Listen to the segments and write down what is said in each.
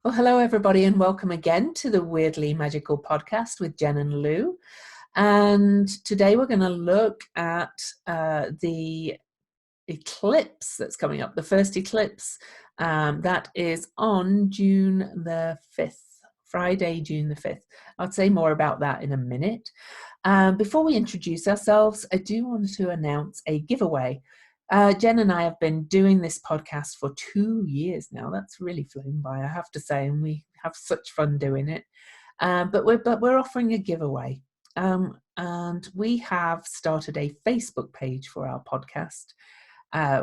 Well, hello, everybody, and welcome again to the Weirdly Magical podcast with Jen and Lou. And today we're going to look at the eclipse that's coming up, the first eclipse that is on June the 5th, Friday, June the 5th. I'll say more about that in a minute. Before we introduce ourselves, I do want to announce a giveaway. Jen and I have been doing this podcast for 2 years now. That's really flown by, I have to say, and we have such fun doing it. But we're offering a giveaway, and we have started a Facebook page for our podcast,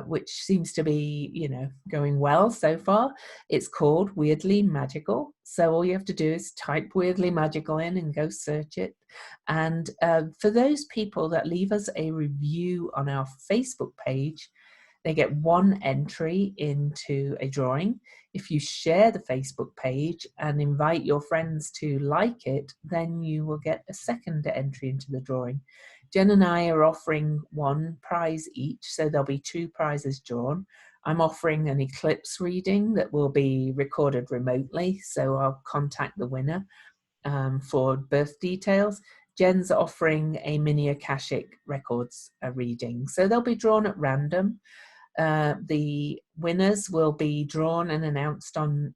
which seems to be, going well so far. It's called Weirdly Magical. So all you have to do is type Weirdly Magical in and go search it. And for those people that leave us a review on our Facebook page, they get one entry into a drawing. If you share the Facebook page and invite your friends to like it, then you will get a second entry into the drawing. Jen and I are offering one prize each, so there'll be 2 prizes drawn. I'm offering an eclipse reading that will be recorded remotely, so I'll contact the winner for birth details. Jen's offering a mini Akashic Records reading, so they'll be drawn at random. The winners will be drawn and announced on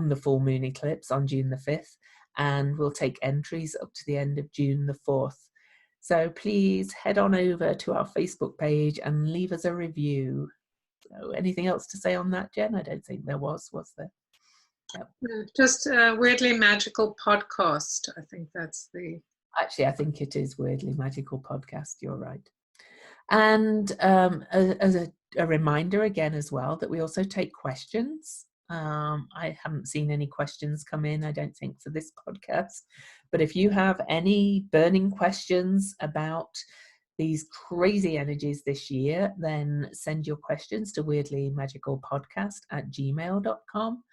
the full moon eclipse on June the 5th, and we'll take entries up to the end of June the 4th. So please head on over to our Facebook page and leave us a review. So anything else to say on that, Jen? I don't think there was there? Yep. Just a Weirdly Magical podcast. I think that's the... Actually, I think it is Weirdly Magical podcast. You're right. And as a reminder again as well, that we also take questions. I haven't seen any questions come in, I don't think, for this podcast. But if you have any burning questions about these crazy energies this year, then send your questions to weirdlymagicalpodcast@gmail.com.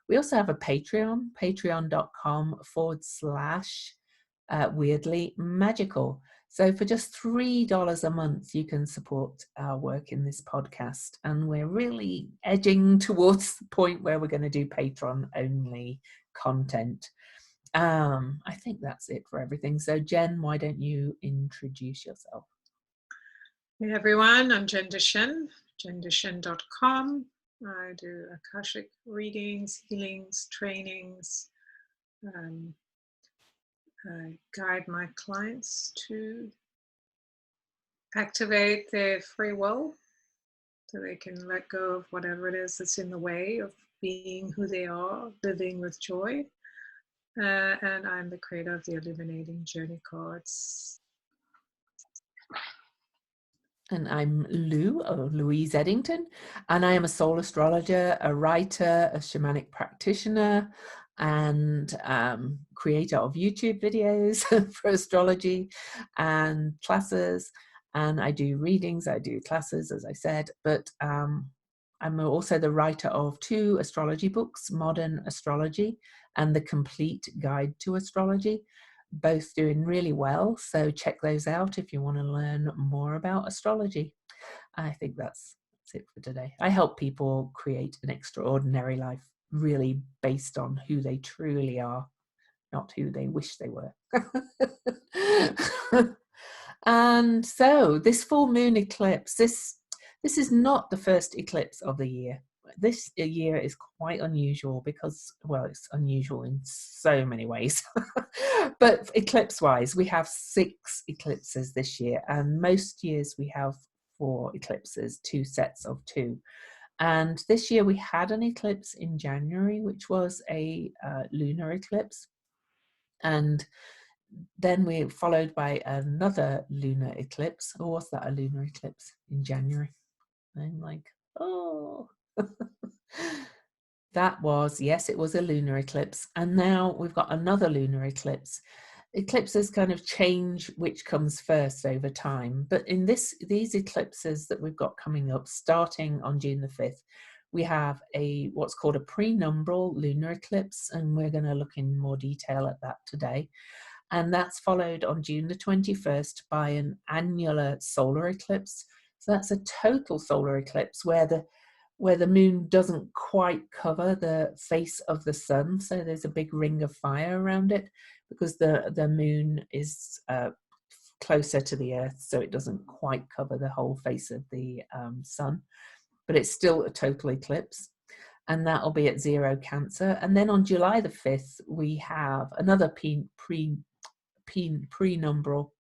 We also have a Patreon, patreon.com/weirdly magical. So for just $3 a month, you can support our work in this podcast. And we're really edging towards the point where we're going to do Patreon-only content. I think that's it for everything. So Jen, why don't you introduce yourself? Hey everyone, I'm Jen Deshin, jendeshin.com. I do Akashic readings, healings, trainings. I guide my clients to activate their free will so they can let go of whatever it is that's in the way of being who they are, living with joy. And I'm the creator of the Illuminating Journey cards. And I'm Lou, or Louise Eddington, and I am a soul astrologer, a writer, a shamanic practitioner, and creator of YouTube videos for astrology and classes. And I do readings, I do classes, as I said, but I'm also the writer of 2 astrology books, Modern Astrology and The Complete Guide to Astrology, both doing really well. So check those out if you want to learn more about astrology. I think that's it for today. I help people create an extraordinary life, really based on who they truly are, not who they wish they were. And so this full moon eclipse, this is not the first eclipse of the year. This year is quite unusual because, well, it's unusual in so many ways. But eclipse-wise, we have 6 eclipses this year, and most years we have 4 eclipses, 2 sets of 2. And this year we had an eclipse in January, which was a lunar eclipse. And then we followed by another lunar eclipse. Or was that a lunar eclipse in January? I'm like, oh. Yes, it was a lunar eclipse. And now we've got another lunar eclipse. Eclipses kind of change which comes first over time. But in these eclipses that we've got coming up, starting on June the 5th, we have what's called a prenumbral lunar eclipse. And we're going to look in more detail at that today. And that's followed on June the 21st by an annular solar eclipse. So that's a total solar eclipse where where the moon doesn't quite cover the face of the sun, so there's a big ring of fire around it, because the moon is closer to the earth, so it doesn't quite cover the whole face of the sun, but it's still a total eclipse, and that'll be at 0 Cancer. And then on July the 5th we have another penumbral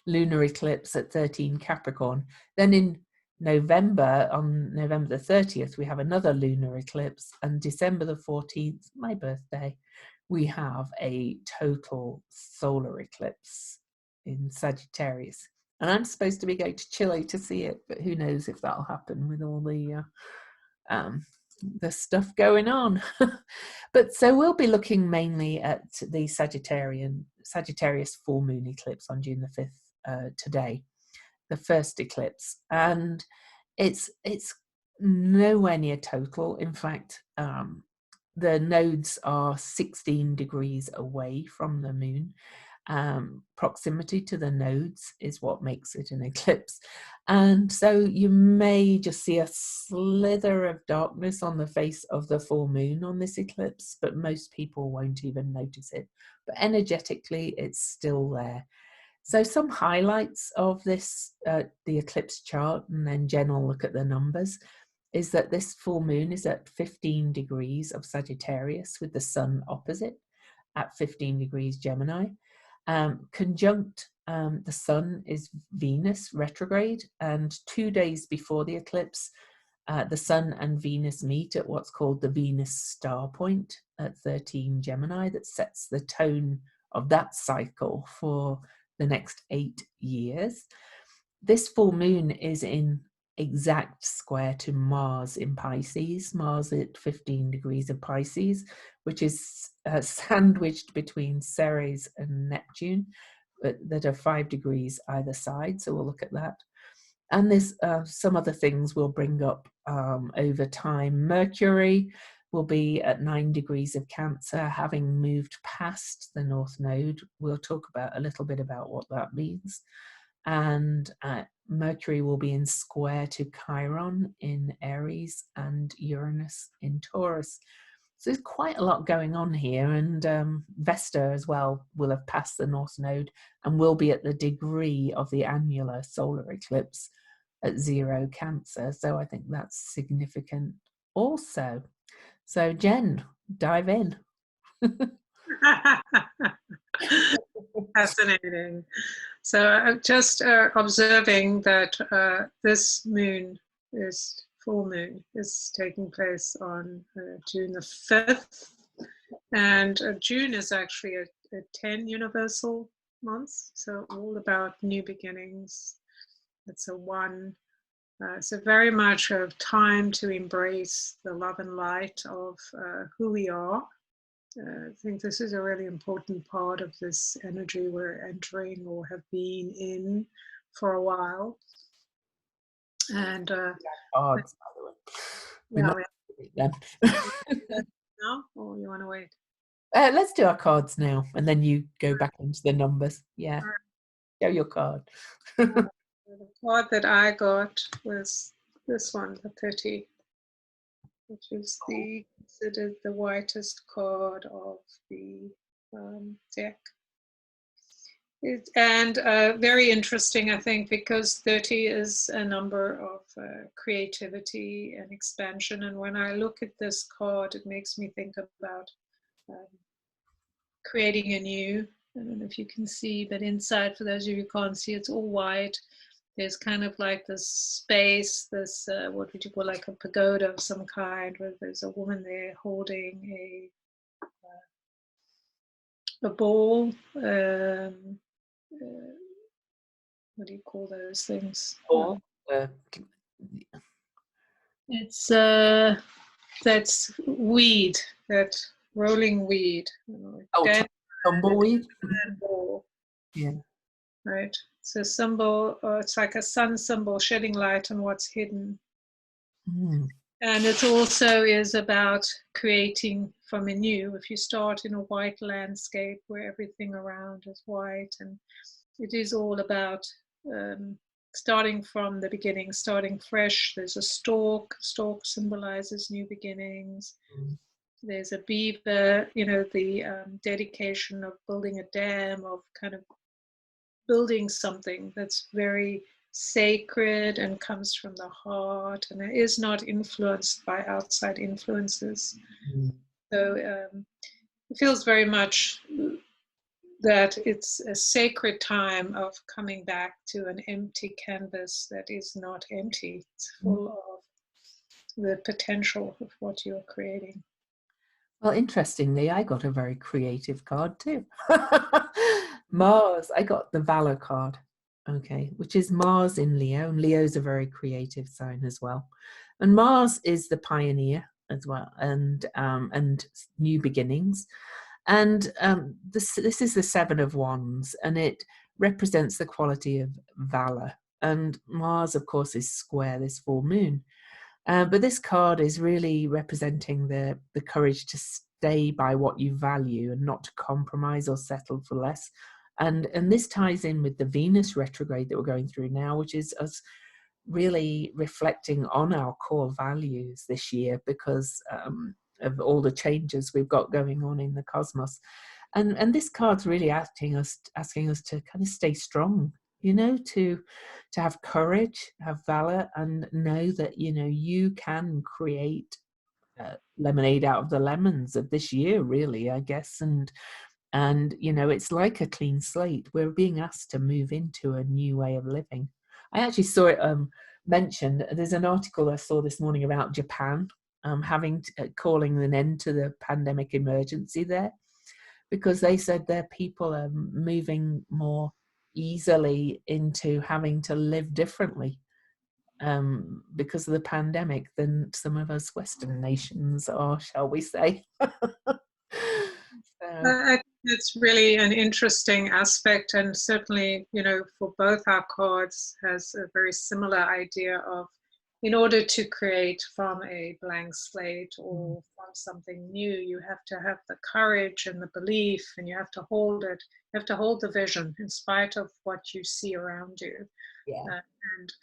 lunar eclipse at 13 Capricorn. Then in November, on November the 30th, we have another lunar eclipse, and December the 14th, my birthday, we have a total solar eclipse in Sagittarius. And I'm supposed to be going to Chile to see it, but who knows if that'll happen with all the stuff going on. But so we'll be looking mainly at the Sagittarius full moon eclipse on June the 5th today, the first eclipse, and it's nowhere near total. In fact, the nodes are 16 degrees away from the moon. Proximity to the nodes is what makes it an eclipse, and so you may just see a slither of darkness on the face of the full moon on this eclipse, but most people won't even notice it. But energetically it's still there. So some highlights of this, the eclipse chart, and then Jen will look at the numbers, is that this full moon is at 15 degrees of Sagittarius with the sun opposite at 15 degrees Gemini. Conjunct the sun is Venus retrograde, and 2 days before the eclipse, the sun and Venus meet at what's called the Venus star point at 13 Gemini, that sets the tone of that cycle for the next 8 years. This full moon is in exact square to Mars in Pisces, Mars at 15 degrees of Pisces, which is sandwiched between Ceres and Neptune, but that are 5 degrees either side. So we'll look at that. And there's some other things we'll bring up over time. Mercury will be at 9 degrees of Cancer, having moved past the North Node. We'll talk about a little bit about what that means. And Mercury will be in square to Chiron in Aries and Uranus in Taurus. So there's quite a lot going on here, and Vesta as well will have passed the North Node and will be at the degree of the annular solar eclipse at 0 Cancer. So I think that's significant also. So Jen, dive in. Fascinating. So I'm just observing that this moon is full moon is taking place on June the 5th, and June is actually a 10 universal month, so all about new beginnings. It's a 1. So very much of time to embrace the love and light of who we are. I think this is a really important part of this energy we're entering or have been in for a while. And cards, by the way. yeah, no? Or you want to wait? Let's do our cards now, and then you go back into the numbers. Yeah, show your card. The card that I got was this one, the 30, which is considered the whitest card of the deck. And very interesting, I think, because 30 is a number of creativity and expansion. And when I look at this card, it makes me think about creating anew. I don't know if you can see, but inside, for those of you who can't see, it's all white. There's kind of like this space, this, what would you call, like a pagoda of some kind, where there's a woman there holding a ball. What do you call those things? Ball. It's that's weed, that rolling weed. Tumbleweed. Ball. Yeah. Right. It's a symbol. It's like a sun symbol, shedding light on what's hidden. Mm. And it also is about creating from anew. If you start in a white landscape where everything around is white, and it is all about starting from the beginning, starting fresh. There's a stork. Stork symbolizes new beginnings. There's a beaver, you know, the dedication of building a dam, of kind of building something that's very sacred and comes from the heart and is not influenced by outside influences. So it feels very much that it's a sacred time of coming back to an empty canvas that is not empty. It's full of the potential of what you're creating. Well, interestingly, I got a very creative card too. Mars, I got the Valor card, okay, which is Mars in Leo, and Leo's a very creative sign as well. And Mars is the pioneer as well, and new beginnings. And this is the Seven of Wands, and it represents the quality of valor. And Mars, of course, is square this full moon. But this card is really representing the courage to stay by what you value and not to compromise or settle for less. And this ties in with the Venus retrograde that we're going through now, which is us really reflecting on our core values this year because of all the changes we've got going on in the cosmos. And this card's really asking us to kind of stay strong, you know, to have courage, have valor, and know that, you know, you can create lemonade out of the lemons of this year, really, I guess. And you know, it's like a clean slate. We're being asked to move into a new way of living. I actually saw it mentioned. There's an article I saw this morning about Japan calling an end to the pandemic emergency there, because they said their people are moving more easily into having to live differently because of the pandemic than some of us Western nations are, shall we say. I think it's really an interesting aspect, and certainly, you know, for both our cards has a very similar idea of, in order to create from a blank slate or from something new, you have to have the courage and the belief, and you have to hold it. You have to hold the vision in spite of what you see around you. Yeah. And,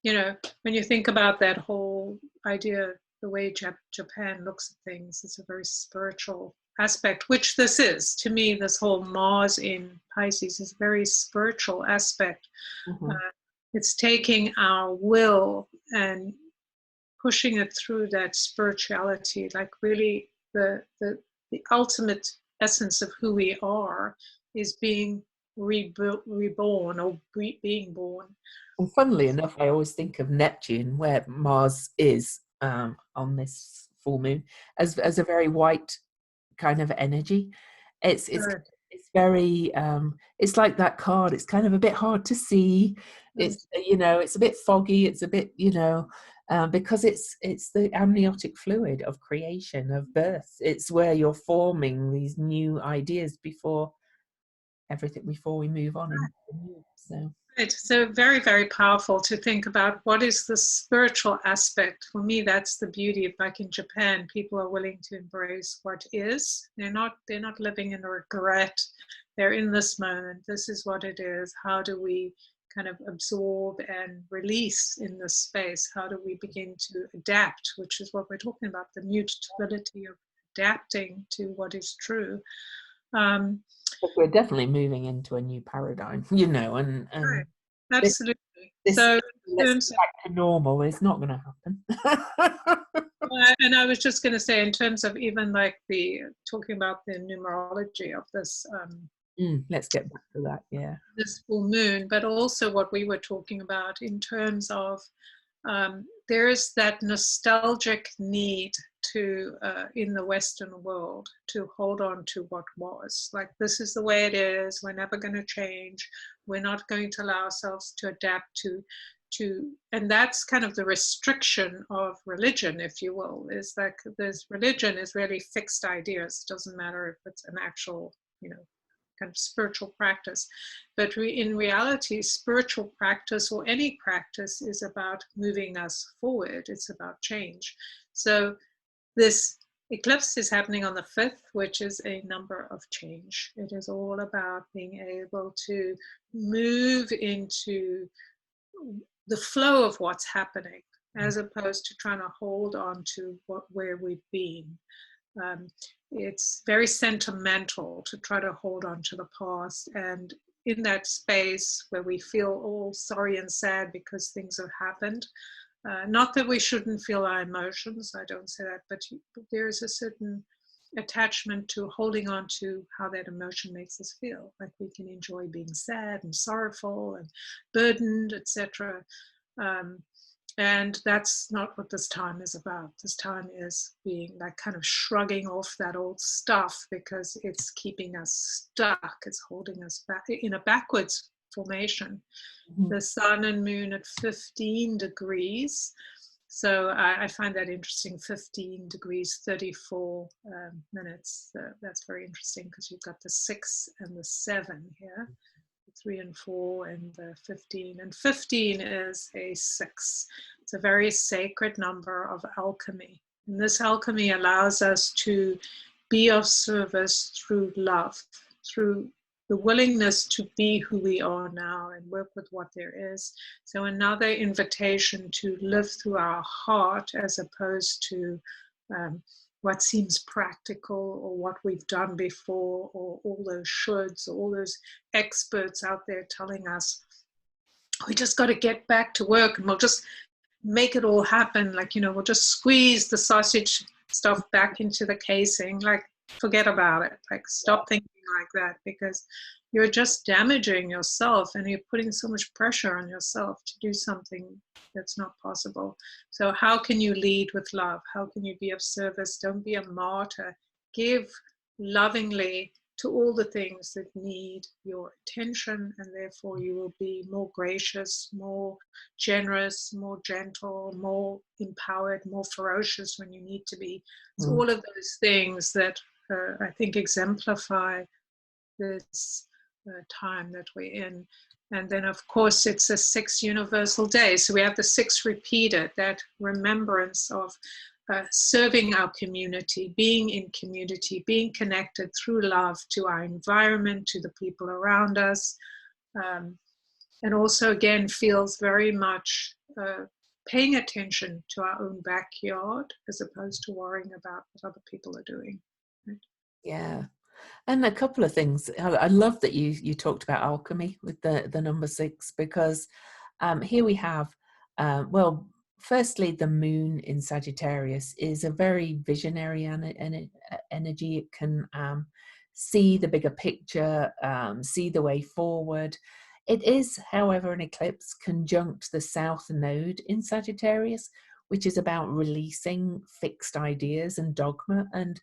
you know, when you think about that whole idea, the way Japan looks at things, it's a very spiritual aspect, which this is. To me, this whole Mars in Pisces is a very spiritual aspect. It's taking our will and pushing it through that spirituality, like really the ultimate essence of who we are is being reborn or being born. And funnily enough, I always think of Neptune, where Mars is on this full moon, as a very white kind of energy. It's very it's like that card. It's kind of a bit hard to see. It's, you know, it's a bit foggy. It's a bit, you know, because it's the amniotic fluid of creation, of birth. It's where you're forming these new ideas before we move on into the new. So. Right. So very, very powerful to think about what is the spiritual aspect. For me, that's the beauty of, like in Japan, people are willing to embrace what is. They're not living in regret. They're in this moment. This is what it is. How do we kind of absorb and release in this space? How do we begin to adapt, which is what we're talking about, the mutability of adapting to what is true. We're definitely moving into a new paradigm, you know, and right. Absolutely. This so let's go back to normal is not going to happen. And I was just going to say, in terms of even like talking about the numerology of this. Let's get back to that. Yeah. This full moon, but also what we were talking about in terms of there is that nostalgic need to in the Western world to hold on to what was. Like, this is the way it is. We're never going to change. We're not going to allow ourselves to adapt to, and that's kind of the restriction of religion, if you will, is like this religion is really fixed ideas. It doesn't matter if it's an actual, you know, kind of spiritual practice. But in reality, spiritual practice or any practice is about moving us forward. It's about change. So this eclipse is happening on the 5th, which is a number of change. It is all about being able to move into the flow of what's happening, as opposed to trying to hold on to where we've been. It's very sentimental to try to hold on to the past, and in that space where we feel all sorry and sad because things have happened. Not that we shouldn't feel our emotions, I don't say that, but there is a certain attachment to holding on to how that emotion makes us feel. Like we can enjoy being sad and sorrowful and burdened, etc. And that's not what this time is about. This time is being like kind of shrugging off that old stuff because it's keeping us stuck. It's holding us back in a backwards formation. Mm-hmm. The sun and moon at 15 degrees. So I find that interesting, 15 degrees, 34 minutes. That's very interesting because you've got the 6 and the 7 here. 3 and 4 and the 15. And 15 is a 6. It's a very sacred number of alchemy. And this alchemy allows us to be of service through love, through the willingness to be who we are now and work with what there is. So another invitation to live through our heart as opposed to what seems practical or what we've done before, or all those shoulds, or all those experts out there telling us, we just got to get back to work and we'll just make it all happen. Like, we'll just squeeze the sausage stuff back into the casing. Like, forget about it. Like, stop thinking like that, because you're just damaging yourself and you're putting so much pressure on yourself to do something that's not possible. So how can you lead with love? How can you be of service? Don't be a martyr. Give lovingly to all the things that need your attention, and therefore you will be more gracious, more generous, more gentle, more empowered, more ferocious when you need to be. It's all of those things that I think exemplify this time that we're in. And then, of course, it's a 6 universal day. So we have the 6 repeated, that remembrance of serving our community, being in community, being connected through love to our environment, to the people around us. And also, again, feels very much paying attention to our own backyard as opposed to worrying about what other people are doing. Right? Yeah. And a couple of things. I love that you talked about alchemy with the number 6, because here we have, well, firstly, the moon in Sagittarius is a very visionary energy. It can see the bigger picture, see the way forward. It is, however, an eclipse conjunct the South Node in Sagittarius, which is about releasing fixed ideas and dogma. And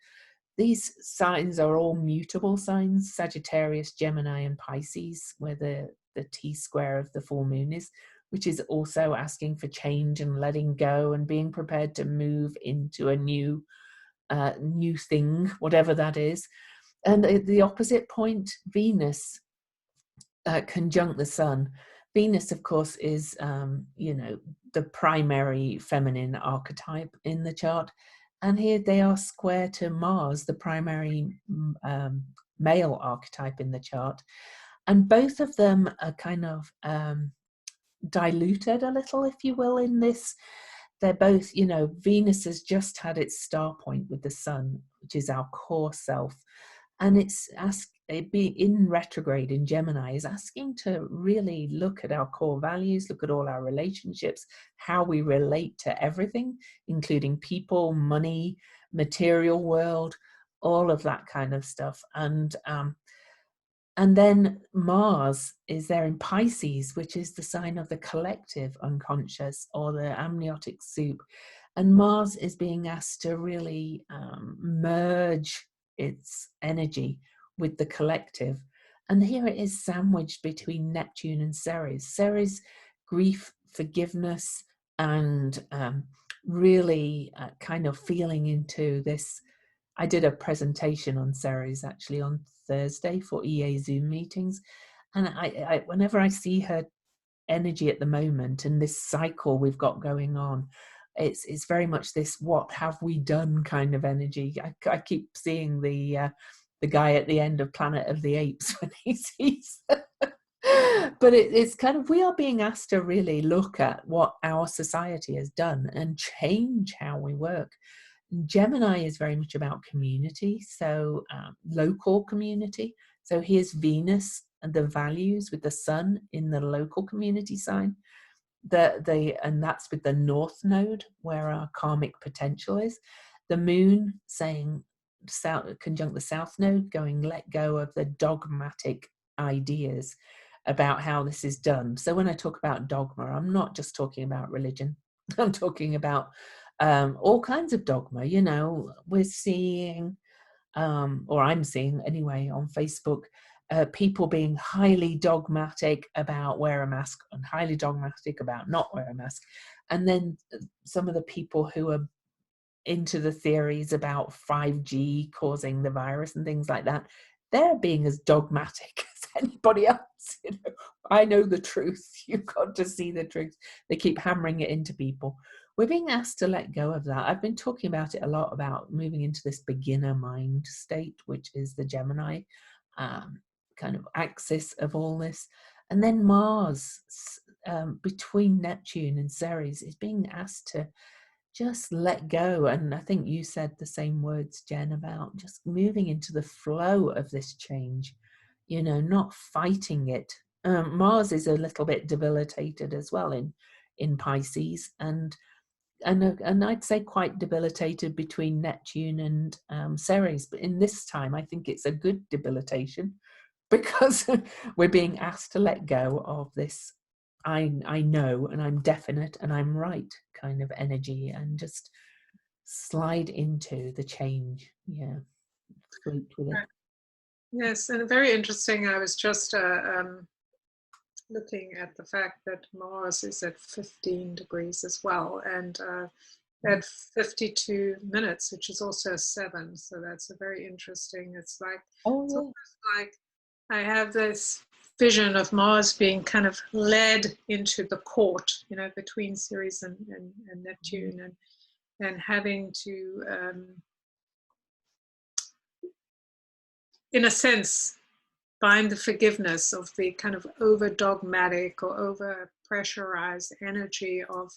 these signs are all mutable signs: Sagittarius, Gemini, and Pisces, where the T-square of the full moon is, which is also asking for change and letting go and being prepared to move into a new thing, whatever that is. And the opposite point, Venus, conjunct the sun. Venus, of course, is the primary feminine archetype in the chart. And here they are square to Mars, the primary male archetype in the chart. And both of them are kind of diluted a little, if you will, in this. They're both, Venus has just had its star point with the sun, which is our core self. And it being in retrograde in Gemini is asking to really look at our core values, look at all our relationships, how we relate to everything, including people, money, material world, all of that kind of stuff. And then Mars is there in Pisces, which is the sign of the collective unconscious, or the amniotic soup. And Mars is being asked to really merge its energy with the collective. And here it is sandwiched between Neptune and Ceres. Ceres, grief, forgiveness, and really kind of feeling into this. I did a presentation on Ceres actually on Thursday for EA Zoom meetings. And I whenever I see her energy at the moment and this cycle we've got going on, it's very much this what have we done kind of energy. I keep seeing the guy at the end of Planet of the Apes when he sees But it's kind of, we are being asked to really look at what our society has done and change how we work. Gemini is very much about community, so local community. So here's Venus and the values with the sun in the local community sign. And that's with the North Node, where our karmic potential is. The moon saying conjunct the South Node, going let go of the dogmatic ideas about how this is done. So when I talk about dogma, I'm not just talking about religion. I'm talking about all kinds of dogma. You know, we're seeing, or I'm seeing anyway on Facebook, people being highly dogmatic about wear a mask and highly dogmatic about not wear a mask. And then some of the people who are into the theories about 5G causing the virus and things like that, they're being as dogmatic as anybody else. You know, I know the truth. You've got to see the truth. They keep hammering it into people. We're being asked to let go of that. I've been talking about it a lot, about moving into this beginner mind state, which is the Gemini kind of axis of all this. And then Mars, between Neptune and Ceres, is being asked to just let go. And I think you said the same words, Jen, about just moving into the flow of this change, you know, not fighting it. Mars is a little bit debilitated as well in Pisces, and I'd say quite debilitated between Neptune and Ceres. But in this time, I think it's a good debilitation, because we're being asked to let go of this I know and I'm definite and I'm right kind of energy, and just slide into the change. Yeah, float with it. Right. Yes, and very interesting. I was just looking at the fact that Mars is at 15 degrees as well, and at 52 minutes, which is also 7. So that's a very interesting. It's like, it's almost like I have this vision of Mars being kind of led into the court, you know, between Ceres and Neptune, and having to, in a sense, find the forgiveness of the kind of over dogmatic or over pressurized energy of,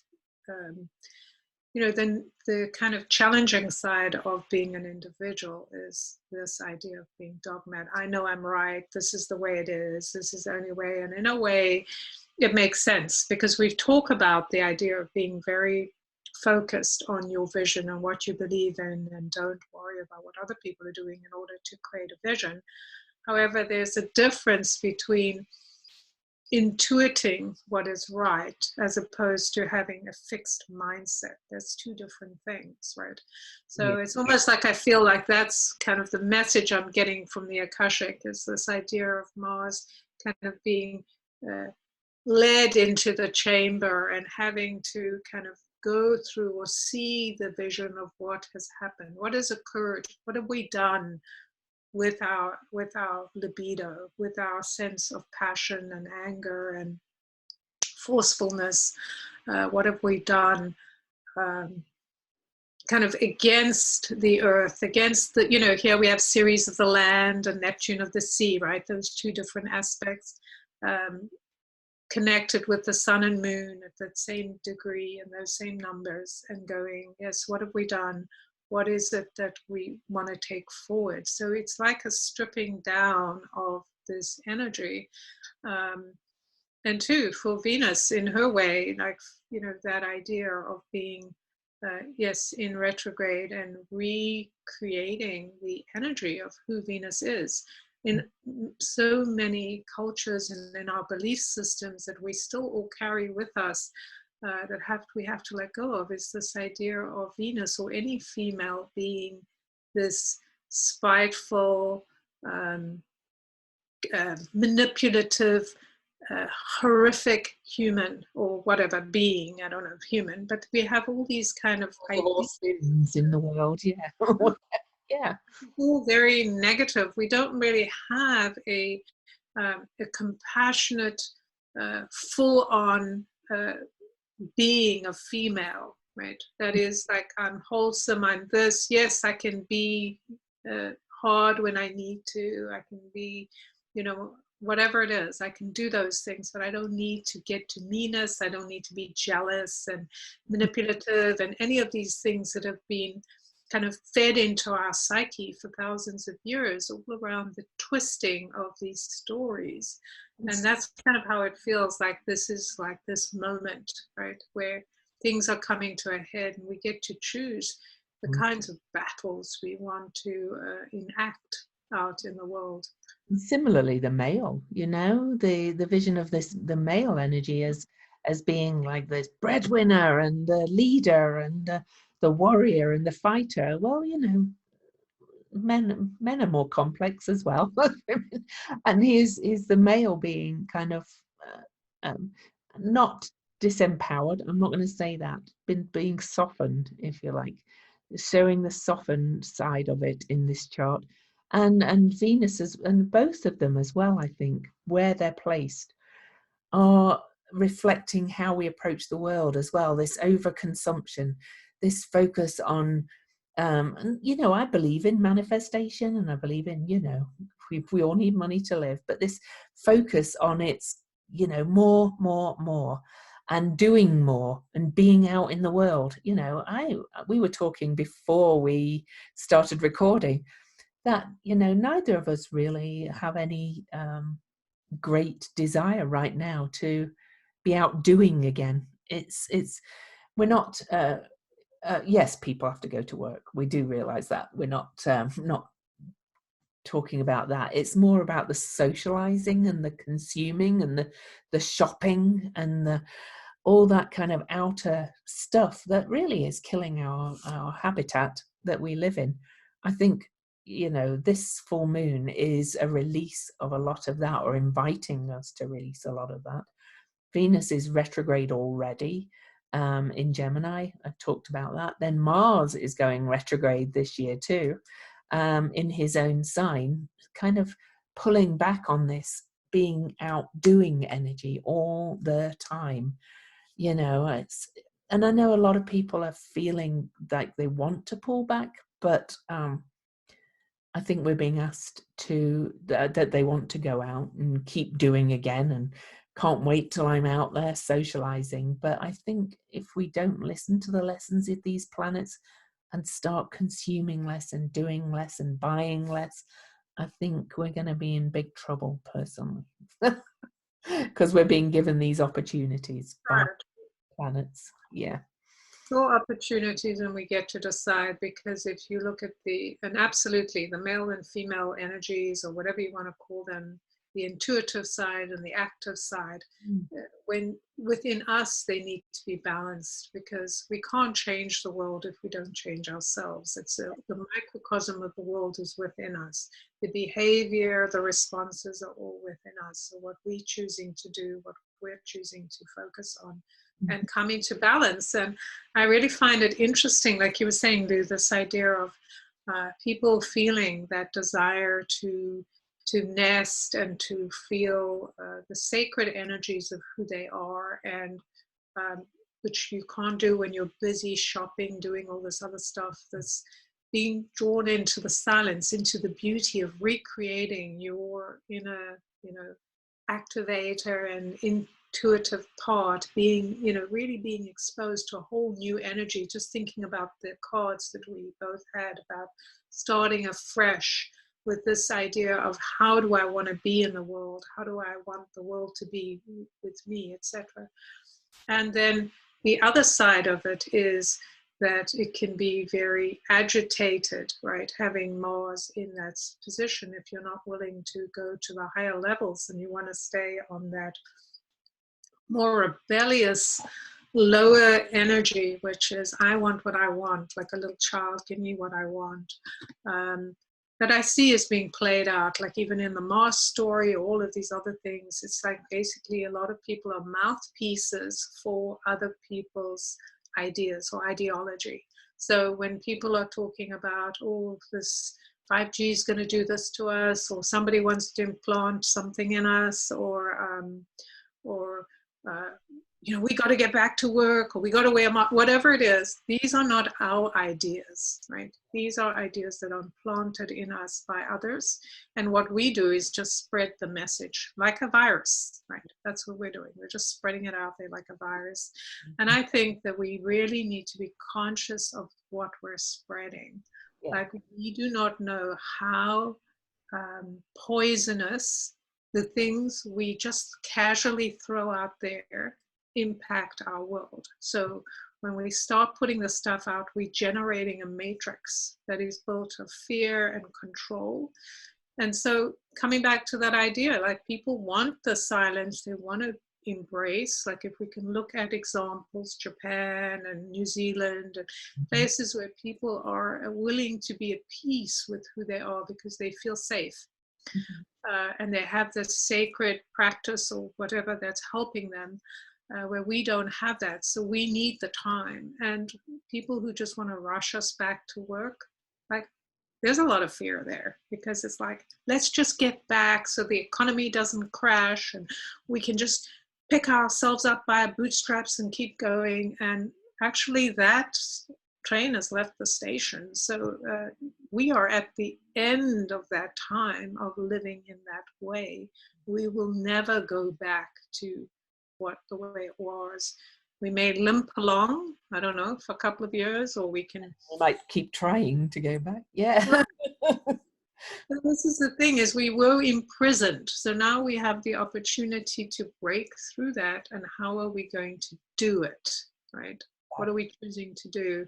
you know, then the kind of challenging side of being an individual is this idea of being dogmatic. I know I'm right. This is the way it is. This is the only way. And in a way, it makes sense, because we've talked about the idea of being very focused on your vision and what you believe in, and don't worry about what other people are doing in order to create a vision. However, there's a difference between intuiting what is right as opposed to having a fixed mindset. There's two different things, right? So it's almost like I feel like that's kind of the message I'm getting from the Akashic, is this idea of Mars kind of being led into the chamber and having to kind of go through or see the vision of what has happened, what has occurred, what have we done with our libido, with our sense of passion and anger and forcefulness. What have we done kind of against the earth, against the, you know, here we have Ceres of the land and Neptune of the sea, right? Those two different aspects, connected with the sun and moon at that same degree and those same numbers, and going, yes, what have we done? What is it that we want to take forward? So it's like a stripping down of this energy. And too, for Venus in her way, like, you know, that idea of being, yes, in retrograde and recreating the energy of who Venus is. In so many cultures and in our belief systems that we still all carry with us, we have to let go of, is this idea of Venus, or any female being this spiteful, manipulative, horrific human, or whatever being, I don't know, human, but we have all these kind of ideas in the world, yeah. Yeah, all very negative. We don't really have a compassionate, full-on being of female, right? That is like, I'm wholesome, I'm this, yes, I can be hard when I need to, I can be, you know, whatever it is, I can do those things, but I don't need to get to meanness. I don't need to be jealous and manipulative and any of these things that have been kind of fed into our psyche for thousands of years, all around the twisting of these stories. And that's kind of how it feels like this is like this moment, right, where things are coming to a head and we get to choose the kinds of battles we want to enact out in the world. Similarly, the male, you know, the vision of the male energy as being like this breadwinner and the leader and the warrior and the fighter. Well, you know, men are more complex as well. And he's the male being kind of not disempowered. I'm not going to say that, being softened, if you like, showing the softened side of it in this chart. And Venus is, and both of them as well, I think, where they're placed are reflecting how we approach the world as well. This overconsumption, this focus on, and, you know, I believe in manifestation and I believe in, you know, we all need money to live, but this focus on it's, you know, more and doing more and being out in the world. You know, we were talking before we started recording that, you know, neither of us really have any great desire right now to be out doing again. We're not yes, people have to go to work, we do realize that. We're not talking about that. It's more about the socializing and the consuming and the shopping and all that kind of outer stuff that really is killing our habitat that we live in. I think, you know, this full moon is a release of a lot of that, or inviting us to release a lot of that. Venus is retrograde already in Gemini. I've talked about that. Then Mars is going retrograde this year too, in his own sign, kind of pulling back on this being out doing energy all the time. You know, and I know a lot of people are feeling like they want to pull back, but I think we're being asked to, that they want to go out and keep doing again and can't wait till I'm out there socializing. But I think if we don't listen to the lessons of these planets and start consuming less and doing less and buying less, I think we're going to be in big trouble, personally, because we're being given these opportunities by planets. Yeah. All opportunities, and we get to decide, because if you look at and absolutely the male and female energies, or whatever you want to call them, the intuitive side and the active side, when within us they need to be balanced, because we can't change the world if we don't change ourselves. It's the microcosm of the world is within us. The behavior, the responses are all within us. So what we're choosing to do, what we're choosing to focus on, and coming to balance. And I really find it interesting, like you were saying, Lou, this idea of people feeling that desire to nest and to feel the sacred energies of who they are, and which you can't do when you're busy shopping, doing all this other stuff. That's being drawn into the silence, into the beauty of recreating your inner, activator and intuitive part, being, really being exposed to a whole new energy. Just thinking about the cards that we both had about starting afresh with this idea of how do I want to be in the world? How do I want the world to be with me, etc. And then the other side of it is that it can be very agitated, right? Having Mars in that position, if you're not willing to go to the higher levels and you want to stay on that more rebellious, lower energy, which is I want what I want, like a little child, give me what I want. That I see is being played out, like even in the Mars story, all of these other things. It's like basically a lot of people are mouthpieces for other people's ideas or ideology. So when people are talking about, oh, this 5G is going to do this to us, or somebody wants to implant something in us, or we got to get back to work, or we got to wear whatever it is. These are not our ideas, right? These are ideas that are planted in us by others. And what we do is just spread the message like a virus, right? That's what we're doing. We're just spreading it out there like a virus. And I think that we really need to be conscious of what we're spreading. Yeah. Like, we do not know how poisonous the things we just casually throw out there impact our world. So when we start putting the stuff out, we're generating a matrix that is built of fear and control. And so coming back to that idea, like, people want the silence, they want to embrace, like, if we can look at examples, Japan and New Zealand, and places where people are willing to be at peace with who they are because they feel safe. And they have this sacred practice or whatever that's helping them, where we don't have that. So we need the time. And people who just want to rush us back to work, like, there's a lot of fear there, because it's like, let's just get back so the economy doesn't crash and we can just pick ourselves up by our bootstraps and keep going. And actually that train has left the station. So we are at the end of that time of living in that way. We will never go back to the way it was. We may limp along, I don't know, for a couple of years, or we might keep trying to go back. Yeah. But this is the thing, is we were imprisoned. So now we have the opportunity to break through that. And how are we going to do it, right? What are we choosing to do?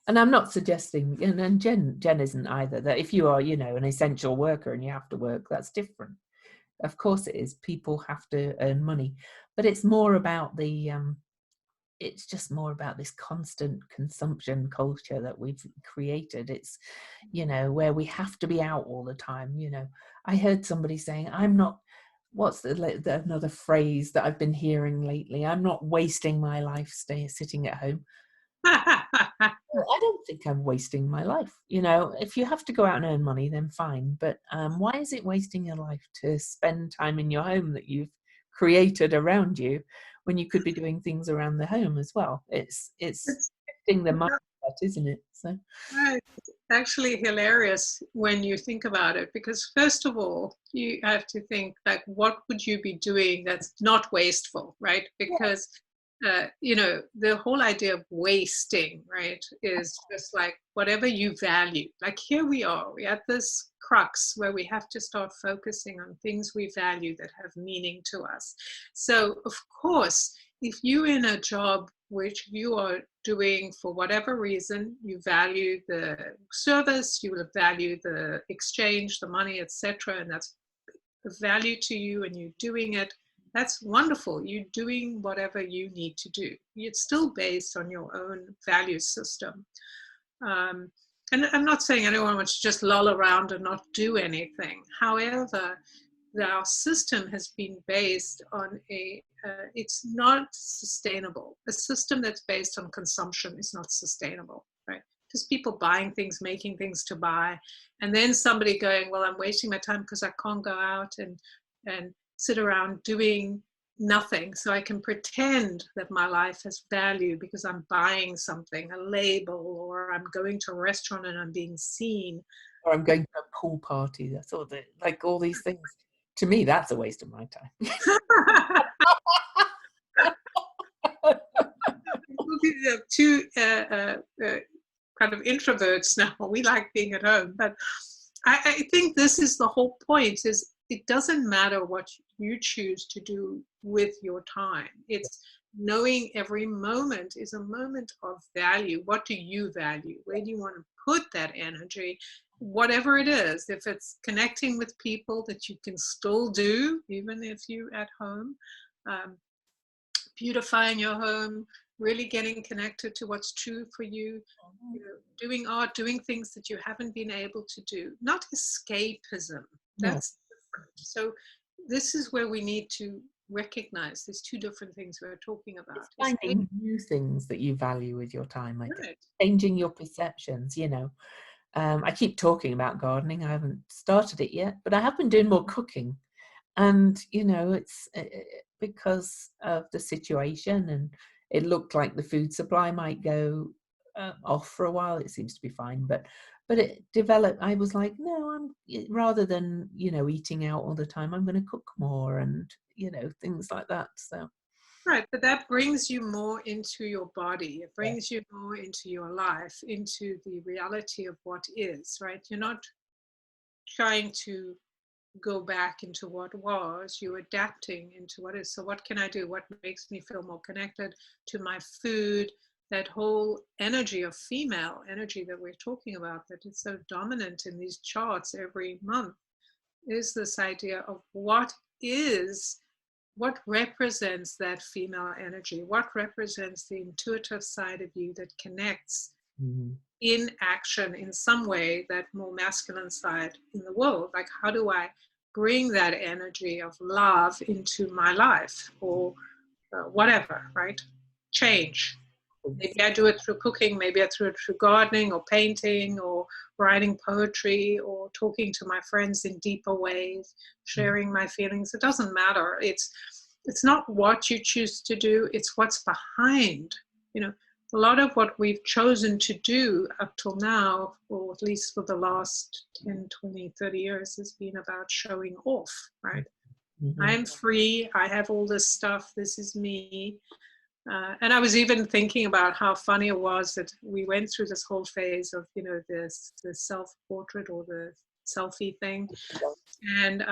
And I'm not suggesting, and Jen isn't either, that if you are, an essential worker and you have to work, that's different. Of course it is. People have to earn money, but it's more about it's just more about this constant consumption culture that we've created. It's, where we have to be out all the time. I heard somebody saying, I'm not, what's another phrase that I've been hearing lately? I'm not wasting my life sitting at home. Well, I don't think I'm wasting my life. If you have to go out and earn money, then fine. But why is it wasting your life to spend time in your home that you've created around you, when you could be doing things around the home as well? It's shifting the mindset, isn't it? So it's actually hilarious when you think about it, because first of all, you have to think, like, what would you be doing that's not wasteful, right? Because the whole idea of wasting, right, is just like whatever you value. Like, here we're at this crux where we have to start focusing on things we value that have meaning to us. So, of course, if you're in a job which you are doing for whatever reason, you value the service, you will value the exchange, the money, etc., and that's value to you, and you're doing it, that's wonderful. You're doing whatever you need to do. It's still based on your own value system. And I'm not saying anyone wants to just loll around and not do anything. However, our system has been based on it's not sustainable. A system that's based on consumption is not sustainable, right? Just people buying things, making things to buy, and then somebody going, well, I'm wasting my time because I can't go out and sit around doing nothing, so I can pretend that my life has value because I'm buying something, a label, or I'm going to a restaurant and I'm being seen, or I'm going to a pool party. That's all like all these things. To me, that's a waste of my time. Two kind of introverts now. We like being at home, but I think this is the whole point, is it doesn't matter what you choose to do with your time. It's knowing every moment is a moment of value. What do you value? Where do you want to put that energy? Whatever it is, if it's connecting with people that you can still do, even if you're at home, beautifying your home, really getting connected to what's true for you, doing art, doing things that you haven't been able to do, not escapism. That's different. So this is where we need to recognize there's two different things we're talking about. It's finding new things that you value with your time, I think. Changing your perceptions, I keep talking about gardening. I haven't started it yet, but I have been doing more cooking. And, because of the situation, and it looked like the food supply might go off for a while. It seems to be fine, but it developed. I was like, no, rather than, you know, eating out all the time, I'm going to cook more, and, you know, things like that. So Right, but that brings you more into your body. It brings you more into your life, into the reality of what is, right? You're not trying to go back into what was, you're adapting into what is. So what can I do? What makes me feel more connected to my food? That whole energy of female energy that we're talking about, that is so dominant in these charts every month, is this idea of what represents that female energy, what represents the intuitive side of you that connects in action in some way, that more masculine side in the world. Like, how do I bring that energy of love into my life, or whatever, right? Change. Maybe I do it through cooking, maybe I do it through gardening or painting or writing poetry or talking to my friends in deeper ways, sharing my feelings. It doesn't matter. It's not what you choose to do, it's what's behind. You know, a lot of what we've chosen to do up till now, or at least for the last 10, 20, 30 years, has been about showing off, right? I'm free, I have all this stuff, this is me. And I was even thinking about how funny it was that we went through this whole phase of, you know, the self-portrait or the selfie thing. And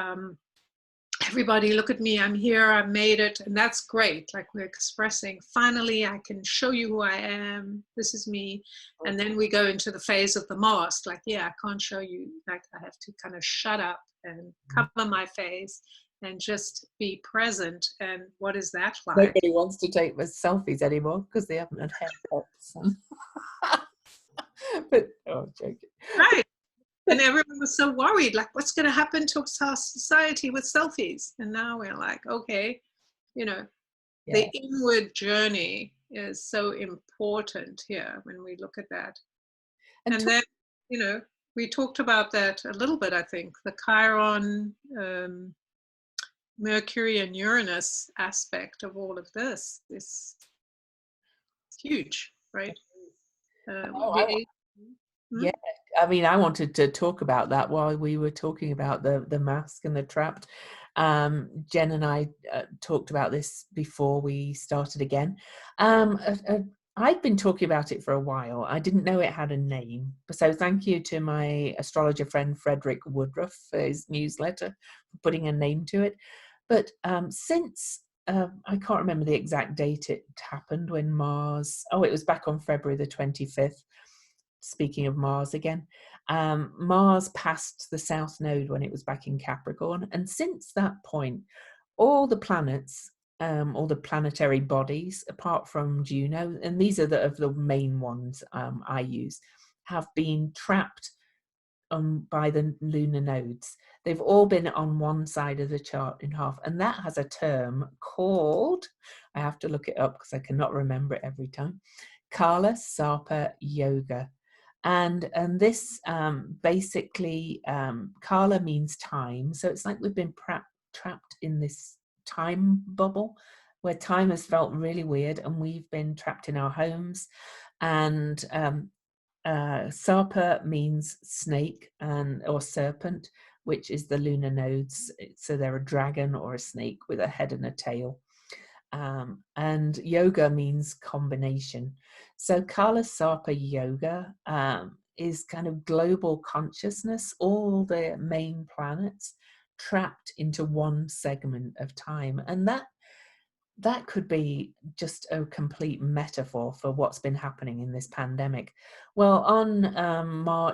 everybody, look at me, I'm here, I made it. And that's great. Like, we're expressing, finally, I can show you who I am. This is me. And then we go into the phase of the mask. Like, yeah, I can't show you. Like, I have to kind of shut up and cover my face and just be present. And what is that like? Nobody wants to take the selfies anymore because they haven't had haircuts. But joking. Right. And everyone was so worried, like, what's going to happen to our society with selfies? And now we're like, okay, you know, the inward journey is so important here when we look at that. And then, you know, we talked about that a little bit, I think, the Chiron, Mercury and Uranus aspect of all of this is huge, right? Yeah, I mean, I wanted to talk about that while we were talking about the mask and the trapped. Jen and I talked about this before we started again. I'd been talking about it for a while. I didn't know it had a name. So thank you to my astrologer friend, Frederick Woodruff, for his newsletter, for putting a name to it. But since, I can't remember the exact date it happened, when Mars, it was back on February the 25th. Speaking of Mars again, Mars passed the South Node when it was back in Capricorn. And since that point, all the planets, all the planetary bodies, apart from Juno, and these are the main ones I use, have been trapped by the lunar nodes. They've all been on one side of the chart in half. And that has a term called, I have to look it up because I cannot remember it every time, Kala Sarpa Yoga. And this basically, Kala means time. So it's like we've been trapped in this time bubble where time has felt really weird, and we've been trapped in our homes. And Sarpa means snake or serpent, which is the lunar nodes. So they're a dragon or a snake with a head and a tail. And yoga means combination. So Kala Sarpa Yoga is kind of global consciousness, all the main planets trapped into one segment of time. And that could be just a complete metaphor for what's been happening in this pandemic. Well, on May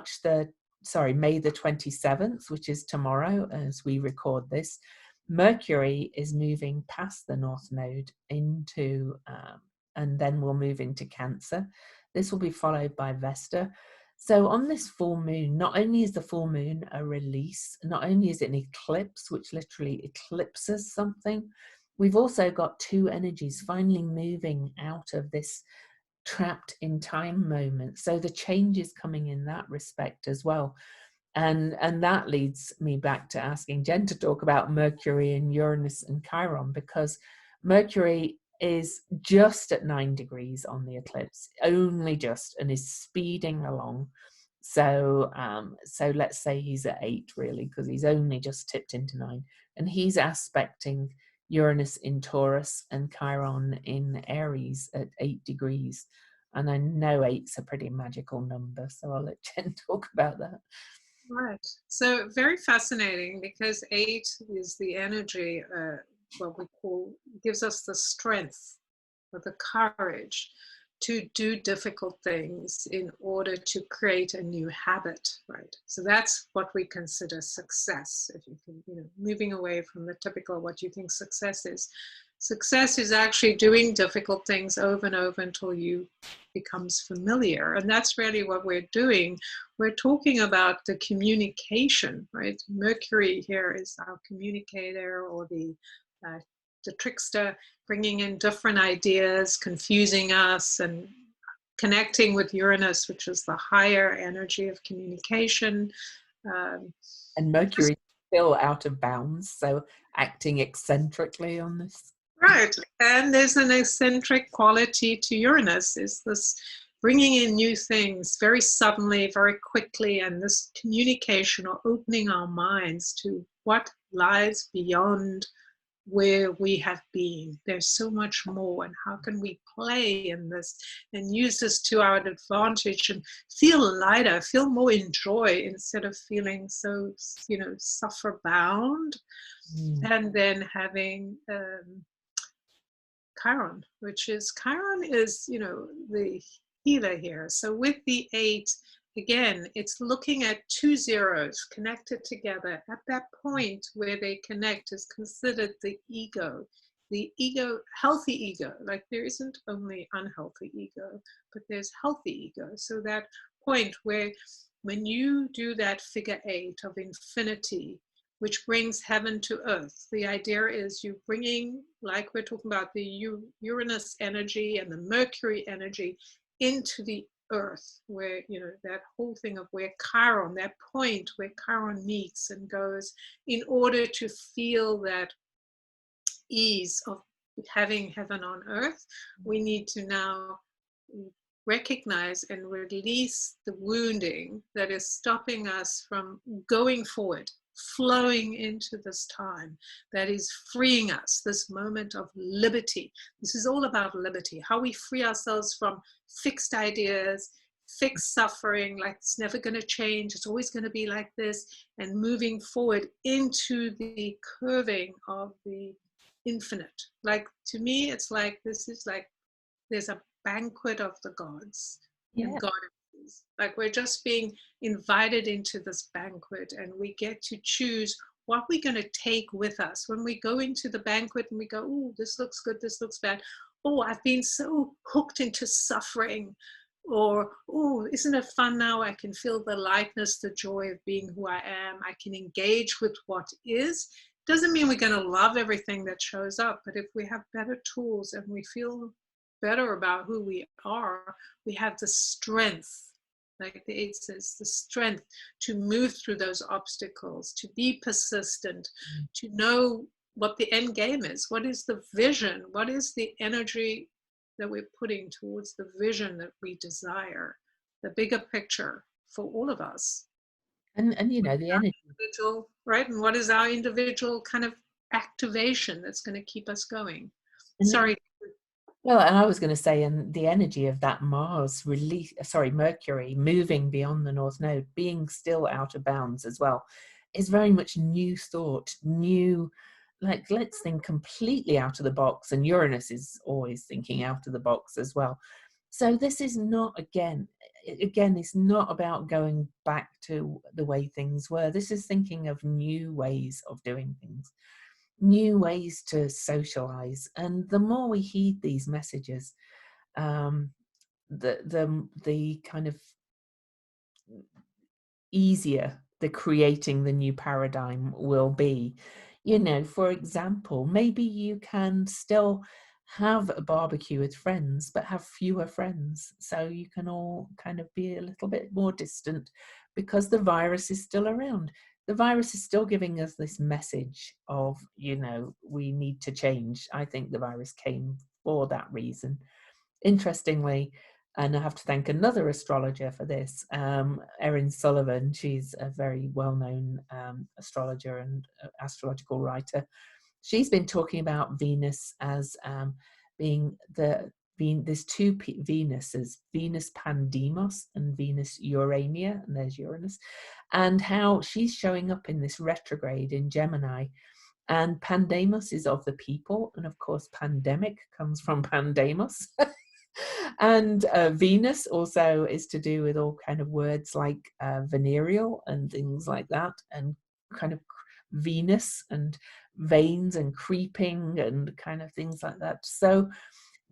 the 27th, which is tomorrow as we record this, Mercury is moving past the North Node into, and then we'll move into Cancer. This will be followed by Vesta. So on this full moon, not only is the full moon a release, not only is it an eclipse, which literally eclipses something, we've also got two energies finally moving out of this trapped in time moment. So the change is coming in that respect as well. And that leads me back to asking Jen to talk about Mercury and Uranus and Chiron, because Mercury is just at 9 degrees on the eclipse, only just, and is speeding along. So so let's say he's at 8 really, because he's only just tipped into 9, and he's aspecting Uranus in Taurus and Chiron in Aries at 8 degrees. And I know 8's a pretty magical number, so I'll let Jen talk about that. Right. So very fascinating, because 8 is the energy, what we call, gives us the strength or the courage to do difficult things in order to create a new habit, right? So that's what we consider success. If you can, moving away from the typical what you think success is. Success is actually doing difficult things over and over until you becomes familiar. And that's really what we're doing. We're talking about the communication, right? Mercury here is our communicator, or the trickster, bringing in different ideas, confusing us, and connecting with Uranus, which is the higher energy of communication. And Mercury is still out of bounds, so acting eccentrically on this. Right. And there's an eccentric quality to Uranus, is this bringing in new things very suddenly, very quickly, and this communication, or opening our minds to what lies beyond where we have been. There's so much more, and how can we play in this and use this to our advantage and feel lighter, feel more in joy, instead of feeling so, suffer bound. And then having Chiron, Chiron is, the healer here. So with the 8, again, it's looking at 2 zeros connected together. At that point where they connect is considered the ego, healthy ego. Like, there isn't only unhealthy ego, but there's healthy ego. So that point where, when you do that figure 8 of infinity, which brings heaven to earth. The idea is you bringing, like we're talking about, the Uranus energy and the Mercury energy into the earth, where, that whole thing of where Chiron, that point where Chiron meets and goes, in order to feel that ease of having heaven on earth, we need to now recognize and release the wounding that is stopping us from going forward, flowing into this time that is freeing us, this moment of liberty. This is all about liberty, how we free ourselves from fixed ideas, fixed suffering, like it's never going to change, it's always going to be like this, and moving forward into the curving of the infinite. Like, to me, it's like, this is like, there's a banquet of the gods and goddesses. Like, we're just being invited into this banquet, and we get to choose what we're going to take with us when we go into the banquet, and we go, oh, this looks good, this looks bad. Oh, I've been so hooked into suffering. Or, oh, isn't it fun now? I can feel the lightness, the joy of being who I am. I can engage with what is. Doesn't mean we're going to love everything that shows up, but if we have better tools and we feel better about who we are, we have the strength, like the 8 says, the strength to move through those obstacles, to be persistent, to know what the end game is. What is the vision? What is the energy that we're putting towards the vision that we desire, the bigger picture for all of us? And the energy, right? And what is our individual kind of activation that's going to keep us going? Sorry. Well, and I was going to say, and the energy of that Mercury moving beyond the North Node, being still out of bounds as well, is very much new thought, new, like, let's think completely out of the box. And Uranus is always thinking out of the box as well. So this is not, again, it's not about going back to the way things were. This is thinking of new ways of doing things, new ways to socialize. And the more we heed these messages, the kind of easier the creating the new paradigm will be. For example, maybe you can still have a barbecue with friends, but have fewer friends, so you can all kind of be a little bit more distant because the virus is still around. the virus is still giving us this message of, you know, we need to change. I think the virus came for that reason. Interestingly, and I have to thank another astrologer for this, Erin Sullivan. She's a very well-known astrologer and astrological writer. She's been talking about Venus as being there's two Venuses, Venus Pandemos and Venus Urania, and there's Uranus, and how she's showing up in this retrograde in Gemini. And Pandemos is of the people, and of course pandemic comes from Pandemos. And Venus also is to do with all kind of words like venereal and things like that, and kind of Venus and veins and creeping and kind of things like that. So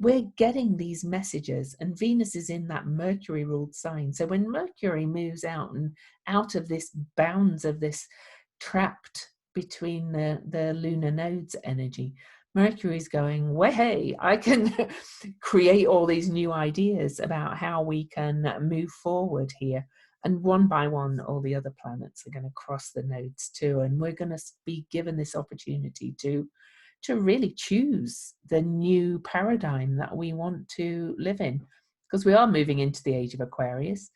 we're getting these messages, and Venus is in that Mercury ruled sign. So when Mercury moves out and out of this bounds of this trapped between the lunar nodes energy, Mercury's going, well, hey, I can create all these new ideas about how we can move forward here. And one by one, all the other planets are going to cross the nodes too. And we're going to be given this opportunity to really choose the new paradigm that we want to live in. Because we are moving into the age of Aquarius.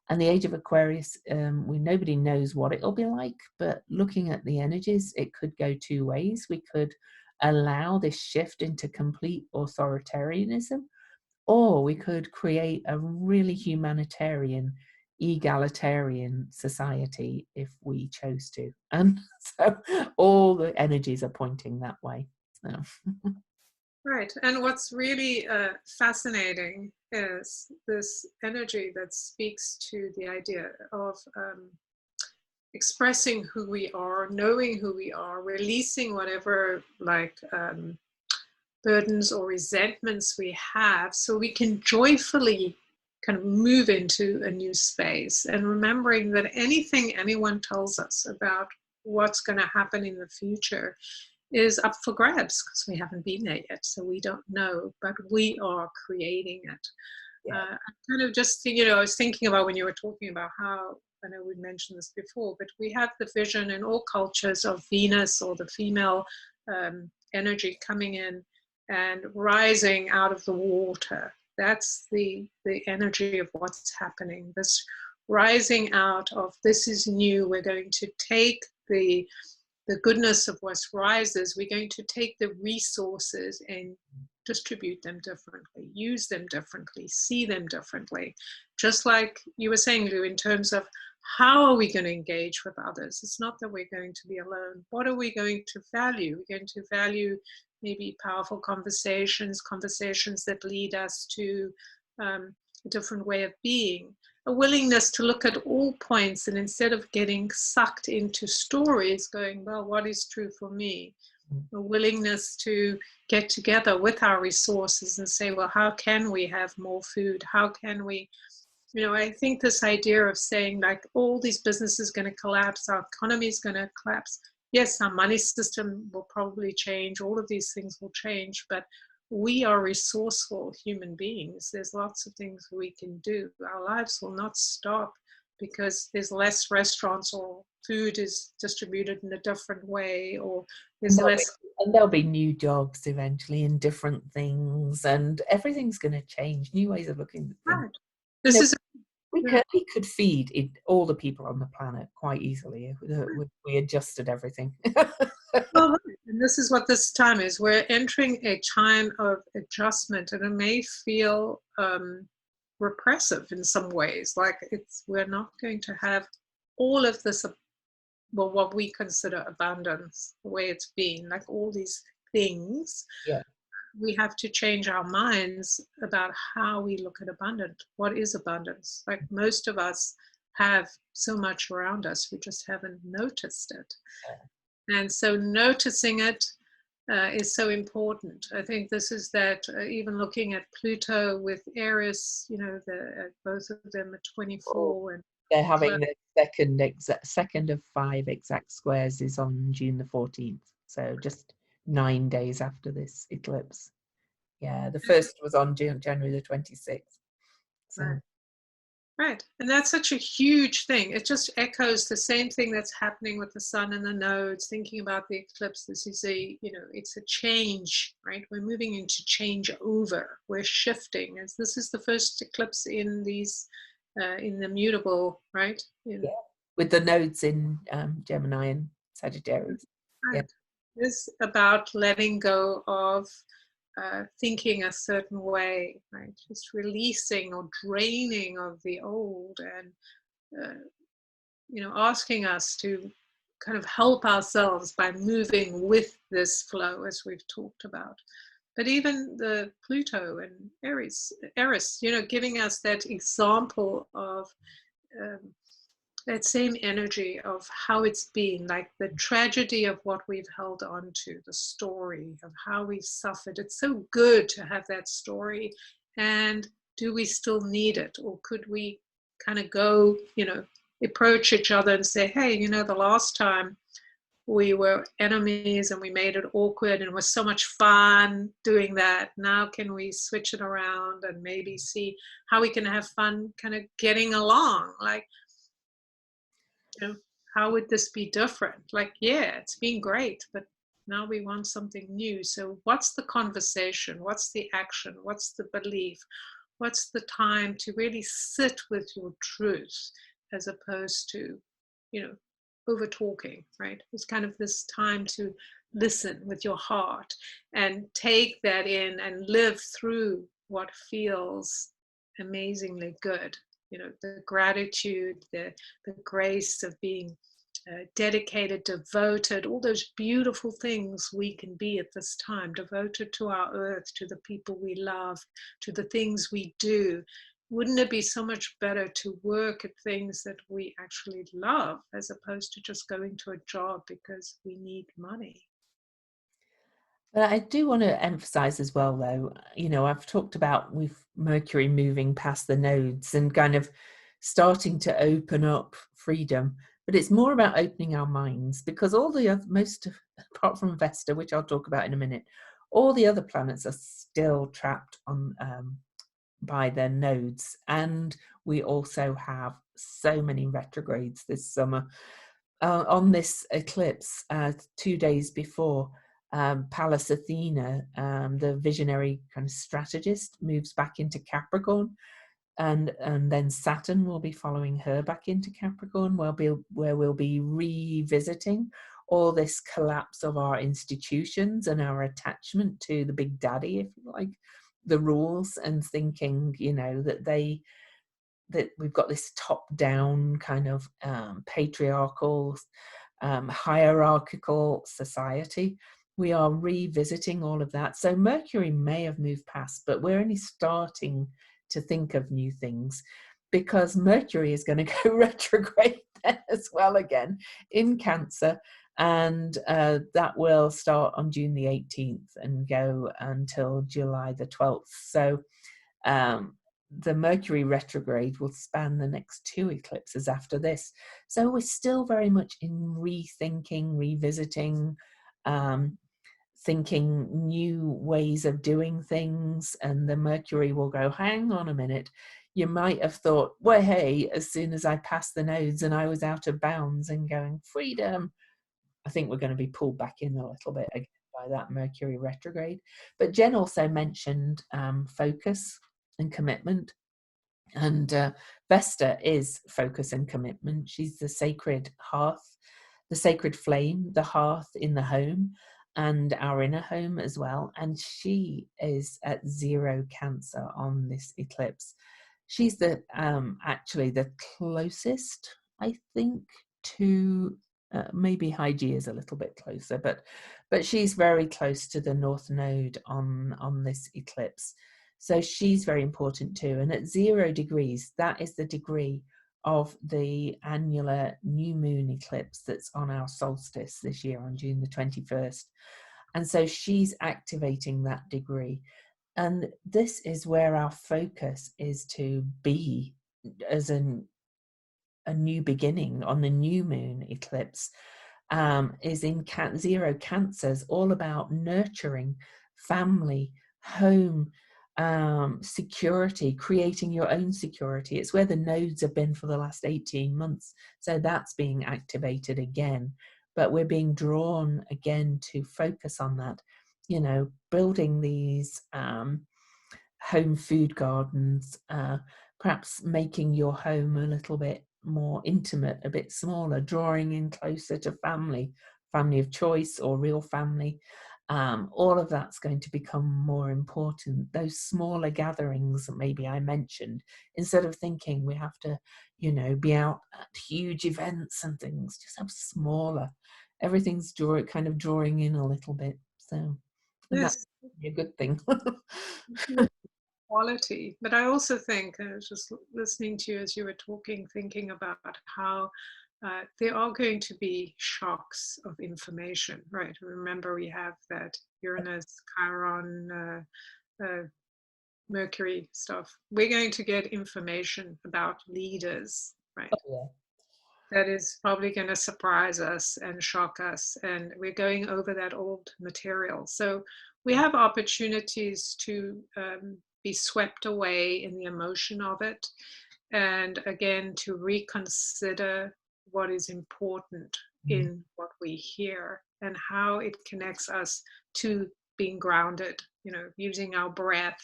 And the age of Aquarius, nobody knows what it'll be like. But looking at the energies, it could go two ways. We could allow this shift into complete authoritarianism, or we could create a really humanitarian, egalitarian society if we chose to. And so all the energies are pointing that way. So. Right. And what's really fascinating is this energy that speaks to the idea of expressing who we are, knowing who we are, releasing whatever burdens or resentments we have, so we can joyfully kind of move into a new space, and remembering that anything anyone tells us about what's going to happen in the future is up for grabs, because we haven't been there yet, so we don't know, but we are creating it. Yeah. I kind of just, I was thinking about when you were talking about how, I know we mentioned this before, but we have the vision in all cultures of Venus, or the female energy coming in and rising out of the water. That's the energy of what's happening. This rising out of, this is new. We're going to take the goodness of what rises. We're going to take the resources and distribute them differently, use them differently, see them differently. Just like you were saying, Lou, in terms of how are we going to engage with others? It's not that we're going to be alone. What are we going to value? We're going to value maybe powerful conversations that lead us to a different way of being. A willingness to look at all points, and instead of getting sucked into stories, going, well, what is true for me? A willingness to get together with our resources and say, well, how can we have more food? How can we, I think this idea of saying like all these businesses going to collapse, our economy is going to collapse. Yes, our money system will probably change. All of these things will change, but we are resourceful human beings. There's lots of things we can do. Our lives will not stop because there's less restaurants, or food is distributed in a different way, or there's less. And there'll be new jobs eventually in different things, and everything's going to change. New ways of looking at things. Right. We could feed all the people on the planet quite easily if we adjusted everything. Well, and this is what this time is. We're entering a time of adjustment, and it may feel repressive in some ways. Like we're not going to have all of this, well, what we consider abundance, the way it's been, like all these things. Yeah. We have to change our minds about how we look at abundance. What is abundance? Like most of us have so much around us, we just haven't noticed it. Yeah. And so noticing it is so important. I think this is that even looking at Pluto with Aries, both of them are 24. And they're having the second of 5 exact squares is on June the 14th. So just 9 days after this eclipse. Yeah, the first was on January the 26th. So. Right. Right. And that's such a huge thing. It just echoes the same thing that's happening with the sun and the nodes, thinking about the eclipse. This is it's a change, right? We're moving into change over. We're shifting. As this is the first eclipse in in the mutable, right? Yeah. With the nodes in Gemini and Sagittarius. Yeah. Right. It's about letting go of thinking a certain way, right? Just releasing or draining of the old, and asking us to kind of help ourselves by moving with this flow, as we've talked about. But even the Pluto and Eris, giving us that example of um, that same energy of how it's been, like the tragedy of what we've held on to, the story of how we suffered. It's so good to have that story. And do we still need it? Or could we kind of go, approach each other and say, hey, the last time we were enemies and we made it awkward and it was so much fun doing that. Now can we switch it around and maybe see how we can have fun kind of getting along? Like, how would this be different? Like, yeah, it's been great, but now we want something new. So what's the conversation? What's the action? What's the belief? What's the time to really sit with your truth, as opposed to, over talking, right? It's kind of this time to listen with your heart and take that in and live through what feels amazingly good. The gratitude, the grace of being dedicated, devoted, all those beautiful things we can be at this time, devoted to our earth, to the people we love, to the things we do. Wouldn't it be so much better to work at things that we actually love, as opposed to just going to a job because we need money? But I do want to emphasize as well, though, I've talked about with Mercury moving past the nodes and kind of starting to open up freedom, but it's more about opening our minds, because all the other, apart from Vesta, which I'll talk about in a minute, all the other planets are still trapped on by their nodes. And we also have so many retrogrades this summer. On this eclipse, 2 days before, Pallas Athena, the visionary kind of strategist, moves back into Capricorn, and then Saturn will be following her back into Capricorn, where we'll be revisiting all this collapse of our institutions and our attachment to the big daddy, if you like, the rules, and thinking, that we've got this top-down kind of patriarchal, hierarchical society. We are revisiting all of that. So Mercury may have moved past, but we're only starting to think of new things, because Mercury is going to go retrograde as well again in Cancer. And that will start on June the 18th and go until July the 12th. So the Mercury retrograde will span the next 2 eclipses after this. So we're still very much in rethinking, revisiting, thinking new ways of doing things. And the Mercury will go, hang on a minute. You might have thought, well, hey, as soon as I passed the nodes and I was out of bounds and going, freedom, I think we're going to be pulled back in a little bit again by that Mercury retrograde. But Jen also mentioned focus and commitment. And Vesta is focus and commitment. She's the sacred hearth, the sacred flame, the hearth in the home and our inner home as well. And she is at 0 Cancer on this eclipse. She's actually the closest, I think, to maybe Hygeia is a little bit closer, but she's very close to the North Node on this eclipse. So she's very important too. And at 0 degrees, that is the degree of the annular new moon eclipse that's on our solstice this year on June the 21st. And so she's activating that degree. And this is where our focus is to be as a new beginning on the new moon eclipse, is in 0 Cancers, all about nurturing family, home, security, creating your own security. It's where the nodes have been for the last 18 months. So that's being activated again. But we're being drawn again to focus on that, you know, building these home food gardens, perhaps making your home a little bit more intimate, a bit smaller, drawing in closer to family of choice or real family. All of that's going to become more important. Those smaller gatherings that maybe I mentioned, instead of thinking we have to, you know, be out at huge events and things, just have smaller. Everything's kind of drawing in a little bit. So, and that's Yes. a good thing. Quality. But I also think, I was just listening to you as you were talking, thinking about how there are going to be shocks of information, right? Remember, we have that Uranus, Chiron, Mercury stuff. We're going to get information about leaders, right? Oh, That is probably going to surprise us and shock us. And we're going over that old material. So we have opportunities to be swept away in the emotion of it. And again, to reconsider what is important in what we hear and how it connects us to being grounded, you know, using our breath,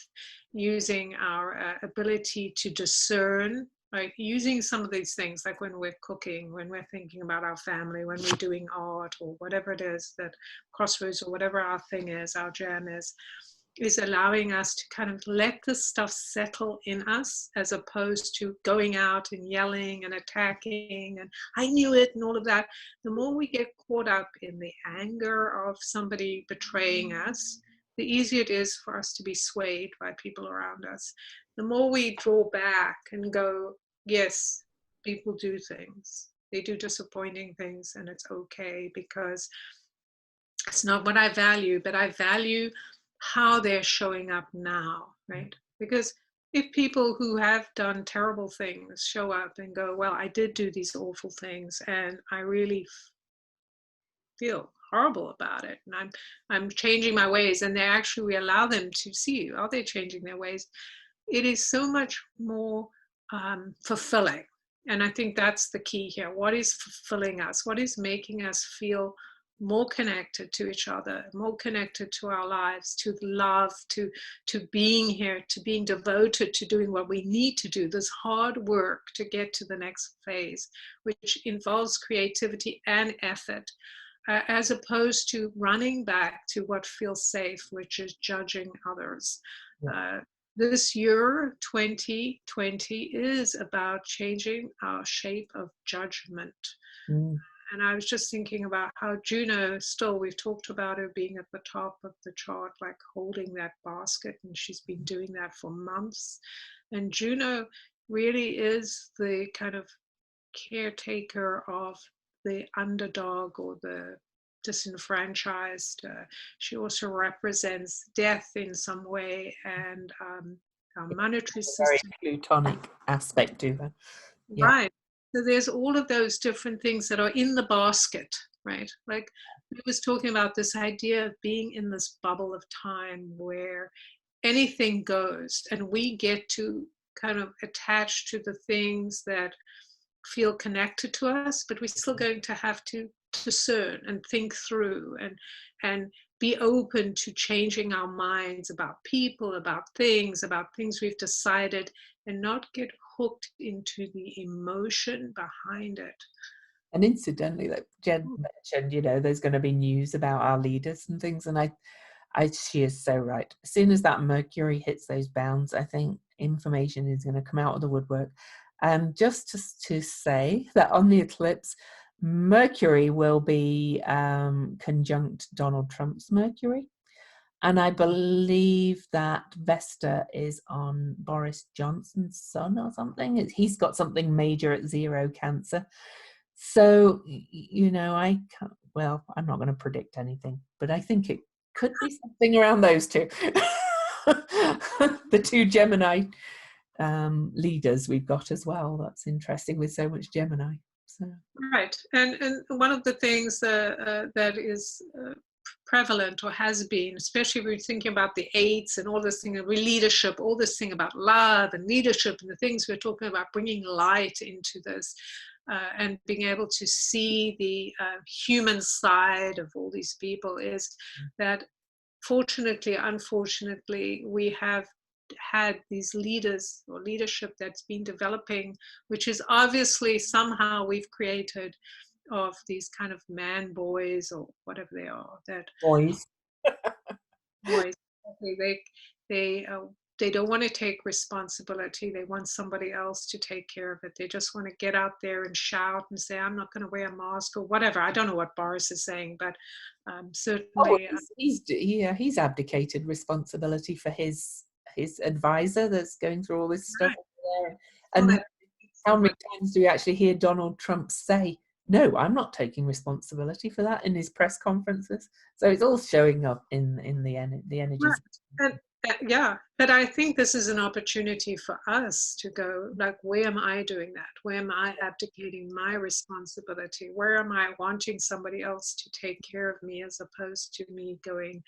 using our ability to discern, like using some of these things, like when we're cooking, when we're thinking about our family, when we're doing art or whatever it is, that crossroads or whatever our thing is, our jam is allowing us to kind of let this stuff settle in us, as opposed to going out and yelling and attacking and I knew it and all of that. The more we get caught up in the anger of somebody betraying us, the easier it is for us to be swayed by people around us. The more we draw back and go, yes, people do things. They do disappointing things, and it's okay, because it's not what I value, but I value how they're showing up now, right? Because if people who have done terrible things show up and go, well, I did do these awful things and I really feel horrible about it, and I'm changing my ways, and they actually, we allow them to see, are they changing their ways? It is so much more fulfilling. And I think that's the key here. What is fulfilling us? What is making us feel more connected to each other, more connected to our lives, to love, to being here, to being devoted to doing what we need to do, this hard work to get to the next phase, which involves creativity and effort, as opposed to running back to what feels safe, which is judging others. This year, 2020, is about changing our shape of judgment. And I was just thinking about how Juno, still, we've talked about her being at the top of the chart, like holding that basket, and she's been doing that for months. And Juno really is the kind of caretaker of the underdog or the disenfranchised. She also represents death in some way, and our monetary system. Very plutonic aspect to her. Yeah. Right. So there's all of those different things that are in the basket, right? Like we was talking about this idea of being in this bubble of time where anything goes, and we get to kind of attach to the things that feel connected to us, but we're still going to have to discern and think through and be open to changing our minds about people, about things we've decided, and not get hooked into the emotion behind it. And incidentally, like Jen mentioned, you know, there's going to be news about our leaders and things, and she is so right. As soon as that Mercury hits those bounds, I think information is going to come out of the woodwork. And just to say that on the eclipse, Mercury will be conjunct Donald Trump's Mercury. And I believe that Vesta is on Boris Johnson's son or something. He's got something major at 0 Cancer. So, you know, I'm not going to predict anything, but I think it could be something around those two. The two Gemini leaders we've got as well. That's interesting with so much Gemini. So. Right. And one of the things that is prevalent, or has been, especially if we're thinking about the eights and all this thing, and leadership, all this thing about love and leadership and the things we're talking about, bringing light into this, and being able to see the human side of all these people, is that fortunately, unfortunately, we have had these leaders or leadership that's been developing, which is obviously somehow we've created, of these kind of man boys or whatever they are, that Boys. boys, they they uh, they don't want to take responsibility. They want somebody else to take care of it. They just want to get out there and shout and say, I'm not going to wear a mask or whatever. I don't know what Boris is saying, but certainly He's abdicated responsibility for his advisor that's going through all this stuff. And how many times do we actually hear Donald Trump say, no, I'm not taking responsibility for that, in his press conferences? So it's all showing up in the energies. Right. And yeah, but I think this is an opportunity for us to go, like, where am I doing that? Where am I abdicating my responsibility? Where am I wanting somebody else to take care of me, as opposed to me going,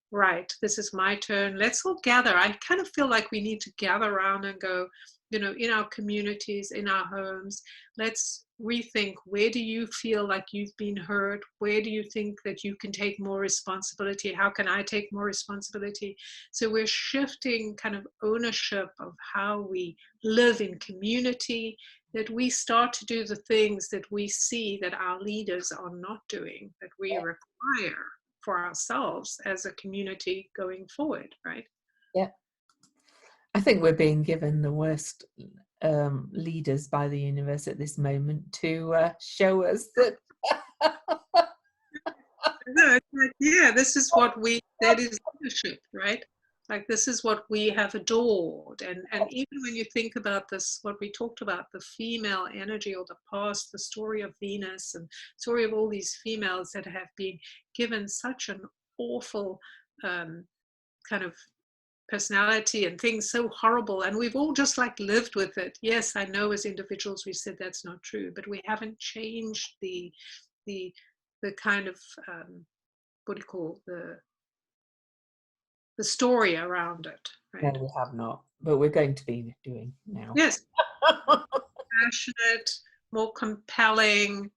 right, this is my turn. Let's all gather. I kind of feel like we need to gather around and go, in our communities, in our homes, let's rethink, where do you feel like you've been hurt? Where do you think that you can take more responsibility? How can I take more responsibility? So we're shifting kind of ownership of how we live in community, that we start to do the things that we see that our leaders are not doing, that we require for ourselves as a community going forward, right? Yeah. I think we're being given the worst leaders by the universe at this moment to show us that. No, it's like, yeah, this is what that is leadership, right? Like, this is what we have adored. And even when you think about this, what we talked about, the female energy, or the past, the story of Venus, and story of all these females that have been given such an awful kind of personality and things so horrible, and we've all just like lived with it. Yes, I know as individuals we said that's not true, but we haven't changed the kind of what do you call the story around it, No, right? we have not, but we're going to be doing now. Yes. Passionate, more compelling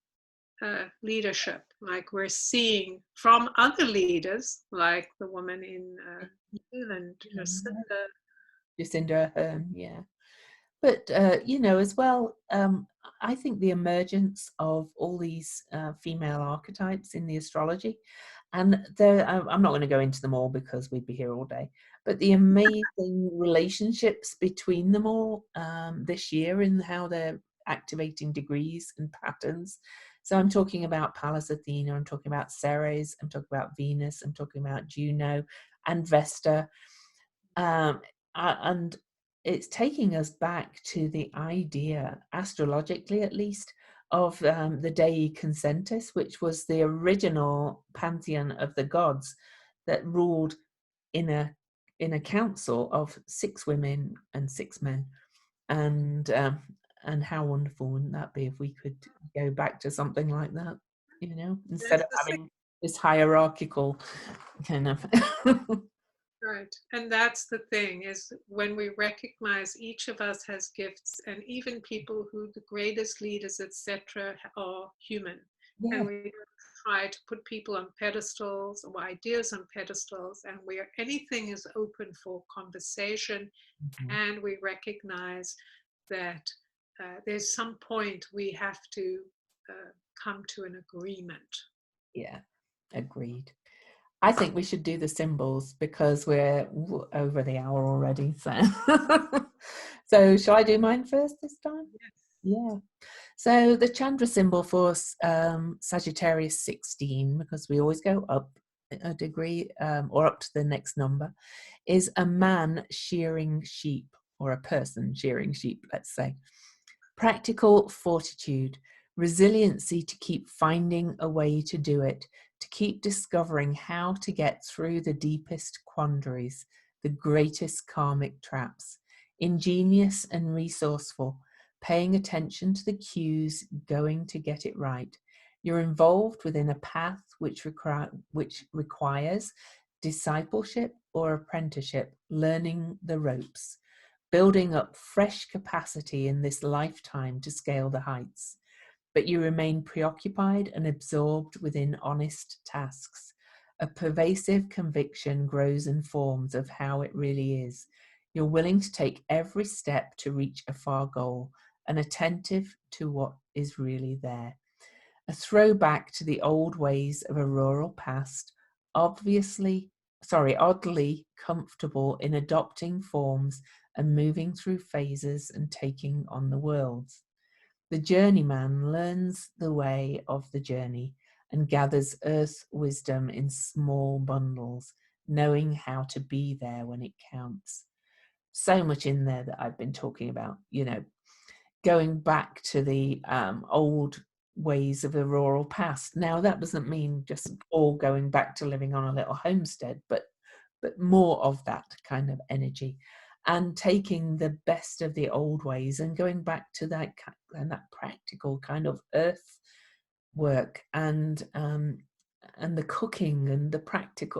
leadership, like we're seeing from other leaders, like the woman in New Zealand, Jacinda Ardern, yeah. But, as well, I think the emergence of all these female archetypes in the astrology, and I'm not going to go into them all because we'd be here all day, but the amazing relationships between them all this year, and how they're activating degrees and patterns. So I'm talking about Pallas Athena, I'm talking about Ceres, I'm talking about Venus, I'm talking about Juno and Vesta. And it's taking us back to the idea, astrologically at least, of the Dei Consentis, which was the original pantheon of the gods that ruled in a council of 6 women and 6 men. And how wonderful wouldn't that be if we could go back to something like that, instead of having this hierarchical kind of. Right. And that's the thing, is when we recognize each of us has gifts, and even people who the greatest leaders, etc., are human. Yeah. And we don't try to put people on pedestals or ideas on pedestals, and where anything is open for conversation. Mm-hmm. And we recognize that there's some point we have to come to an agreement. Yeah, agreed. I think we should do the symbols because we're over the hour already. So shall I do mine first this time? Yes. Yeah. So the Chandra symbol for Sagittarius 16, because we always go up a degree or up to the next number, is a man shearing sheep, or a person shearing sheep, let's say. Practical fortitude, resiliency to keep finding a way to do it, to keep discovering how to get through the deepest quandaries, the greatest karmic traps, ingenious and resourceful, paying attention to the cues, going to get it right, You're involved within a path which requires discipleship or apprenticeship, learning the ropes, building up fresh capacity in this lifetime to scale the heights. But you remain preoccupied and absorbed within honest tasks. A pervasive conviction grows and forms of how it really is. You're willing to take every step to reach a far goal and attentive to what is really there. A throwback to the old ways of a rural past, oddly comfortable in adopting forms and moving through phases and taking on the worlds. The journeyman learns the way of the journey and gathers earth wisdom in small bundles, knowing how to be there when it counts. So much in there that I've been talking about, going back to the old ways of the rural past. Now, that doesn't mean just all going back to living on a little homestead, but more of that kind of energy, and taking the best of the old ways and going back to that practical kind of earth work, and the cooking and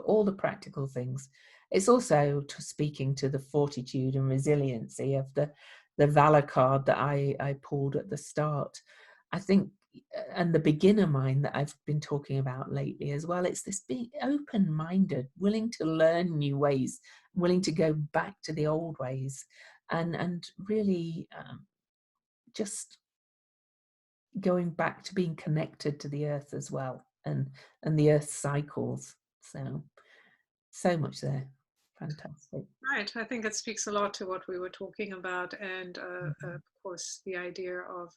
all the practical things. It's also speaking to the fortitude and resiliency of the valor card that I pulled at the start. I think, and the beginner mind that I've been talking about lately as well. It's this being open-minded, willing to learn new ways, willing to go back to the old ways, and really just going back to being connected to the earth as well, and the earth cycles. So much there. Fantastic. Right. I think it speaks a lot to what we were talking about, and of course the idea of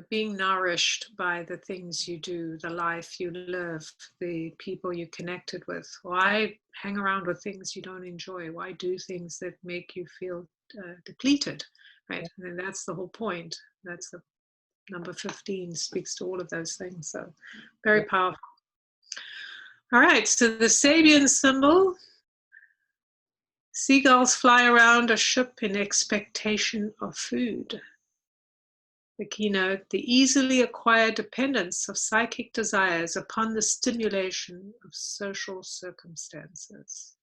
being nourished by the things you do, the life you live, the people you connected with. Why hang around with things you don't enjoy? Why do things that make you feel depleted? Right. Yeah. And that's the whole point. That's the number 15 speaks to all of those things. So very powerful. All right. So the Sabian symbol. Seagulls fly around a ship in expectation of food. The keynote, the easily acquired dependence of psychic desires upon the stimulation of social circumstances.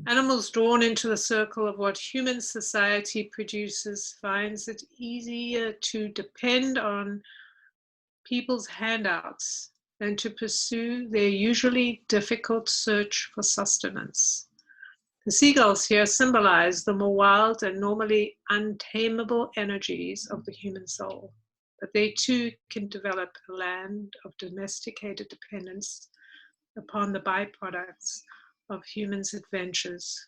Animals drawn into the circle of what human society produces finds it easier to depend on people's handouts than to pursue their usually difficult search for sustenance. The seagulls here symbolize the more wild and normally untamable energies of the human soul, but they too can develop a land of domesticated dependence upon the byproducts of humans' adventures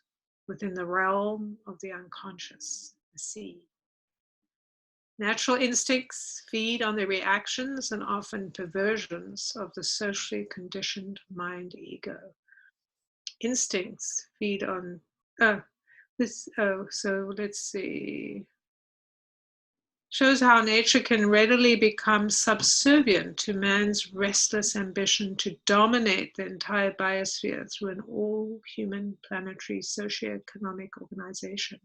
within the realm of the unconscious, the sea. Natural instincts feed on the reactions and often perversions of the socially conditioned mind ego. Instincts feed on so let's see, shows how nature can readily become subservient to man's restless ambition to dominate the entire biosphere through an all-human planetary socioeconomic organization.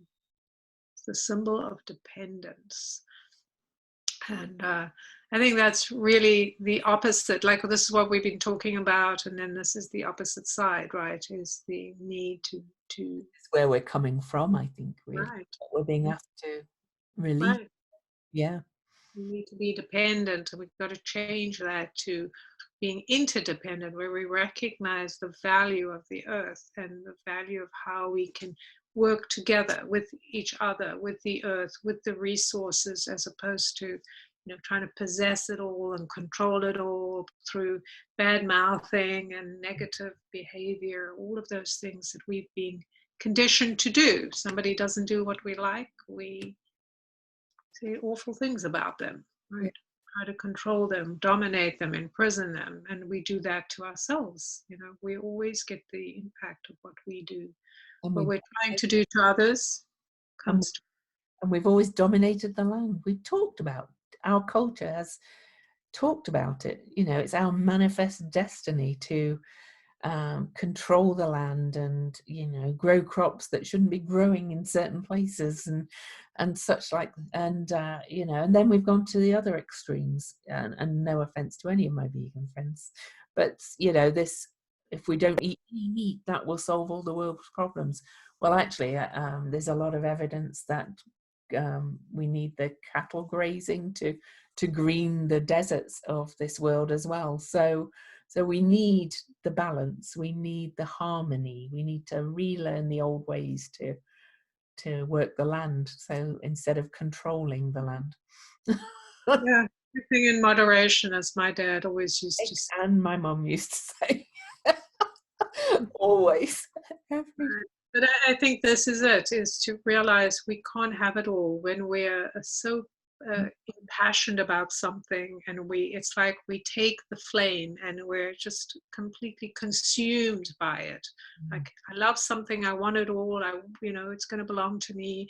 It's the symbol of dependence. And I think that's really the opposite. Like, this is what we've been talking about, and then this is the opposite side, right? Is the need to. It's where we're coming from, I think. Really. Right. We're being asked to release. Right. Yeah. We need to be dependent, and we've got to change that to being interdependent, where we recognize the value of the earth and the value of how we can work together with each other, with the earth, with the resources, as opposed to trying to possess it all and control it all through bad mouthing and negative behavior, all of those things that we've been conditioned to do. Somebody doesn't do what we like, we say awful things about them, right? Try to control them, dominate them, imprison them, and we do that to ourselves. We always get the impact of what we do. What we're trying to do to others comes to. And we've always dominated the land. We've talked about, our culture has talked about it. It's our manifest destiny to control the land and, you know, grow crops that shouldn't be growing in certain places and such like, and you know, and then we've gone to the other extremes, and no offense to any of my vegan friends, but you know, this, if we don't eat any meat, that will solve all the world's problems. Well, actually, there's a lot of evidence that we need the cattle grazing to green the deserts of this world as well. So we need the balance, we need the harmony, we need to relearn the old ways to work the land, so instead of controlling the land. Yeah, everything in moderation, as my dad always used to say. And my mum used to say. Always. But I think this is it, is to realize we can't have it all when we're so impassioned about something, and it's like we take the flame and we're just completely consumed by it. Like, I love something, I want it all, you know, it's going to belong to me.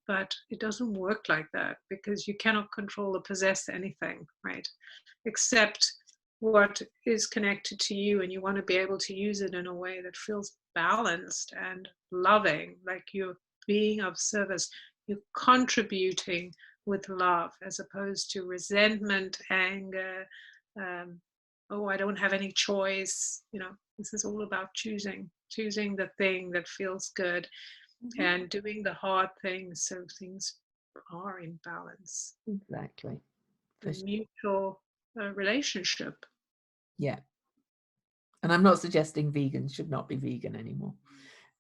But it doesn't work like that, because you cannot control or possess anything, right? Except what is connected to you, and you want to be able to use it in a way that feels balanced and loving, like you're being of service, you're contributing with love, as opposed to resentment, anger, oh, I don't have any choice. You know, this is all about choosing the thing that feels good, and doing the hard things so things are in balance. Exactly. A mutual relationship. Yeah. And I'm not suggesting vegans should not be vegan anymore.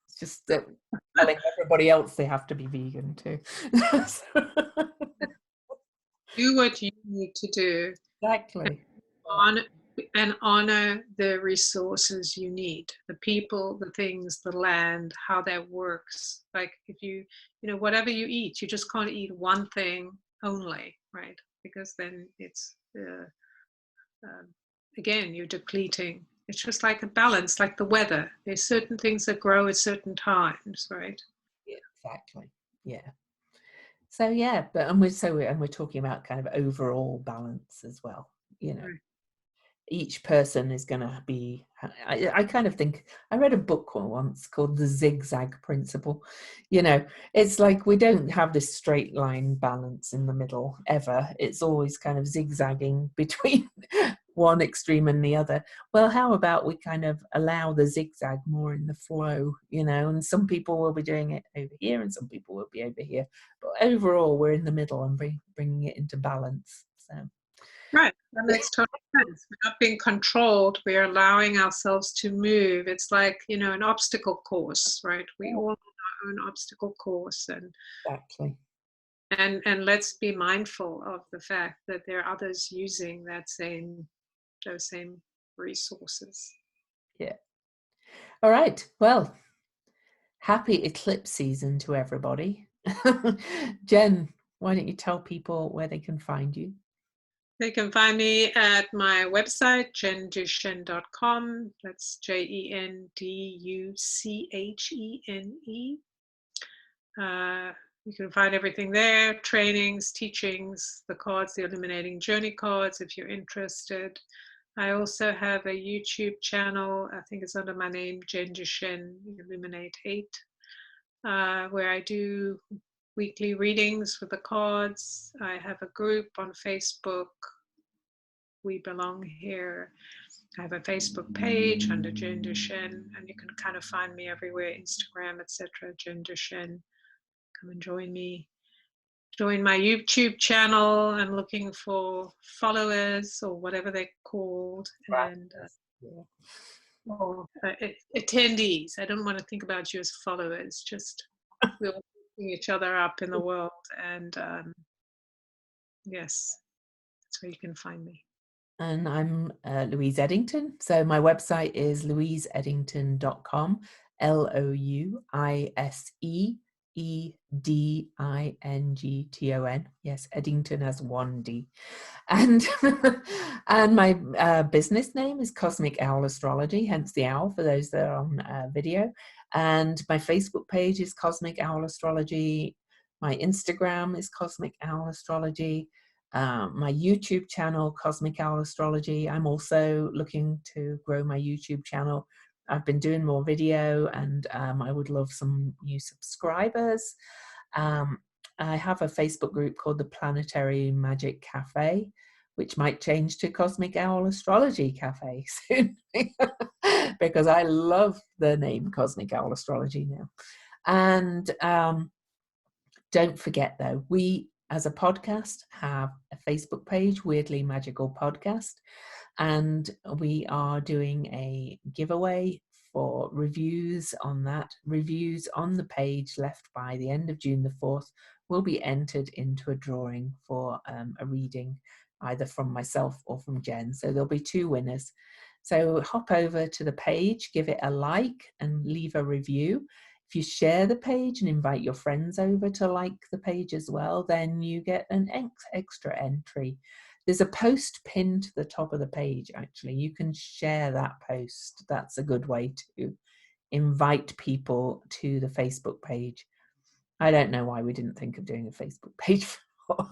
It's just that telling everybody else they have to be vegan too. Do what you need to do. Exactly. And honor the resources you need, the people, the things, the land, how that works. Like, if you know, whatever you eat, you just can't eat one thing only, right? Because then it's again, you're depleting. It's just like a balance, like the weather. There's certain things that grow at certain times, right? Yeah, exactly. Yeah. So yeah, but and we're talking about kind of overall balance as well. You know, Right. each person is going to be. I kind of think I read a book once called The Zig Zag Principle. You know, it's like we don't have this straight line balance in the middle ever. It's always kind of zigzagging between one extreme and the other. Well, how about we kind of allow the zigzag more in the flow, you know, and some people will be doing it over here and some people will be over here, but overall we're in the middle and bringing it into balance. So Right, that makes total sense. We're not being controlled, we're allowing ourselves to move. It's like, you know, an obstacle course, right? We all have our own obstacle course, exactly. And let's be mindful of the fact that there are others using those same resources. Yeah. All right. Well, happy eclipse season to everybody. Jen, why don't you tell people where they can find you? They can find me at my website, jenduchenne.com. That's JENDUCHENE. You can find everything there, trainings, teachings, the cards, the Illuminating Journey cards, if you're interested. I also have a YouTube channel, I think it's under my name, Jen Duchenne Illuminate 8, where I do weekly readings with the cards. I have a group on Facebook, We Belong Here. I have a Facebook page under Jen Duchenne, and you can kind of find me everywhere, Instagram, etc. Jen Duchenne. Come and join me. Join my YouTube channel. I'm looking for followers or whatever they're called, and or attendees. I don't want to think about you as followers. Just we're all lifting each other up in the world, and yes, that's where you can find me. And I'm Louise Eddington. So my website is louiseeddington.com, LOUISEEDINGTON. Yes, Eddington has one D. And and my business name is Cosmic Owl Astrology, hence the owl for those that are on video. And my Facebook page is Cosmic Owl Astrology. My Instagram is Cosmic Owl Astrology. my YouTube channel, Cosmic Owl Astrology. I'm also looking to grow my YouTube channel. I've been doing more video, and I would love some new subscribers. I have a Facebook group called the Planetary Magic Cafe, which might change to Cosmic Owl Astrology Cafe soon, because I love the name Cosmic Owl Astrology now. And don't forget, though, we as a podcast have a Facebook page, Weirdly Magical Podcast, and we are doing a giveaway for reviews on that. Reviews on the page left by the end of June the 4th will be entered into a drawing for a reading, either from myself or from Jen. So there'll be 2 winners. So hop over to the page, give it a like, and leave a review. If you share the page and invite your friends over to like the page as well, then you get an extra entry. There's a post pinned to the top of the page, actually. You can share that post. That's a good way to invite people to the Facebook page. I don't know why we didn't think of doing a Facebook page for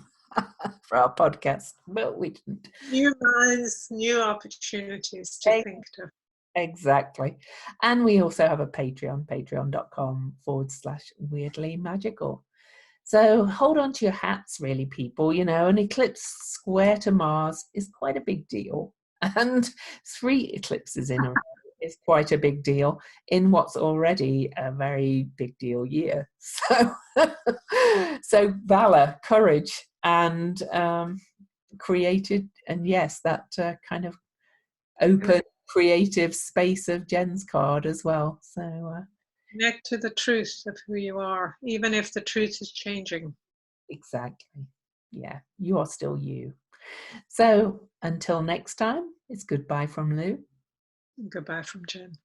our podcast, but we didn't. New minds, new opportunities to think of. Exactly. And we also have a Patreon, patreon.com/weirdly magical. So hold on to your hats, really, people. You know, an eclipse square to Mars is quite a big deal. And 3 eclipses in a row is quite a big deal in what's already a very big deal year. So valor, courage, and created, and yes, that kind of open creative space of Jen's card as well. So connect to the truth of who you are, even if the truth is changing. Exactly. Yeah, you are still you. So until next time, it's goodbye from Lou. Goodbye from Jen.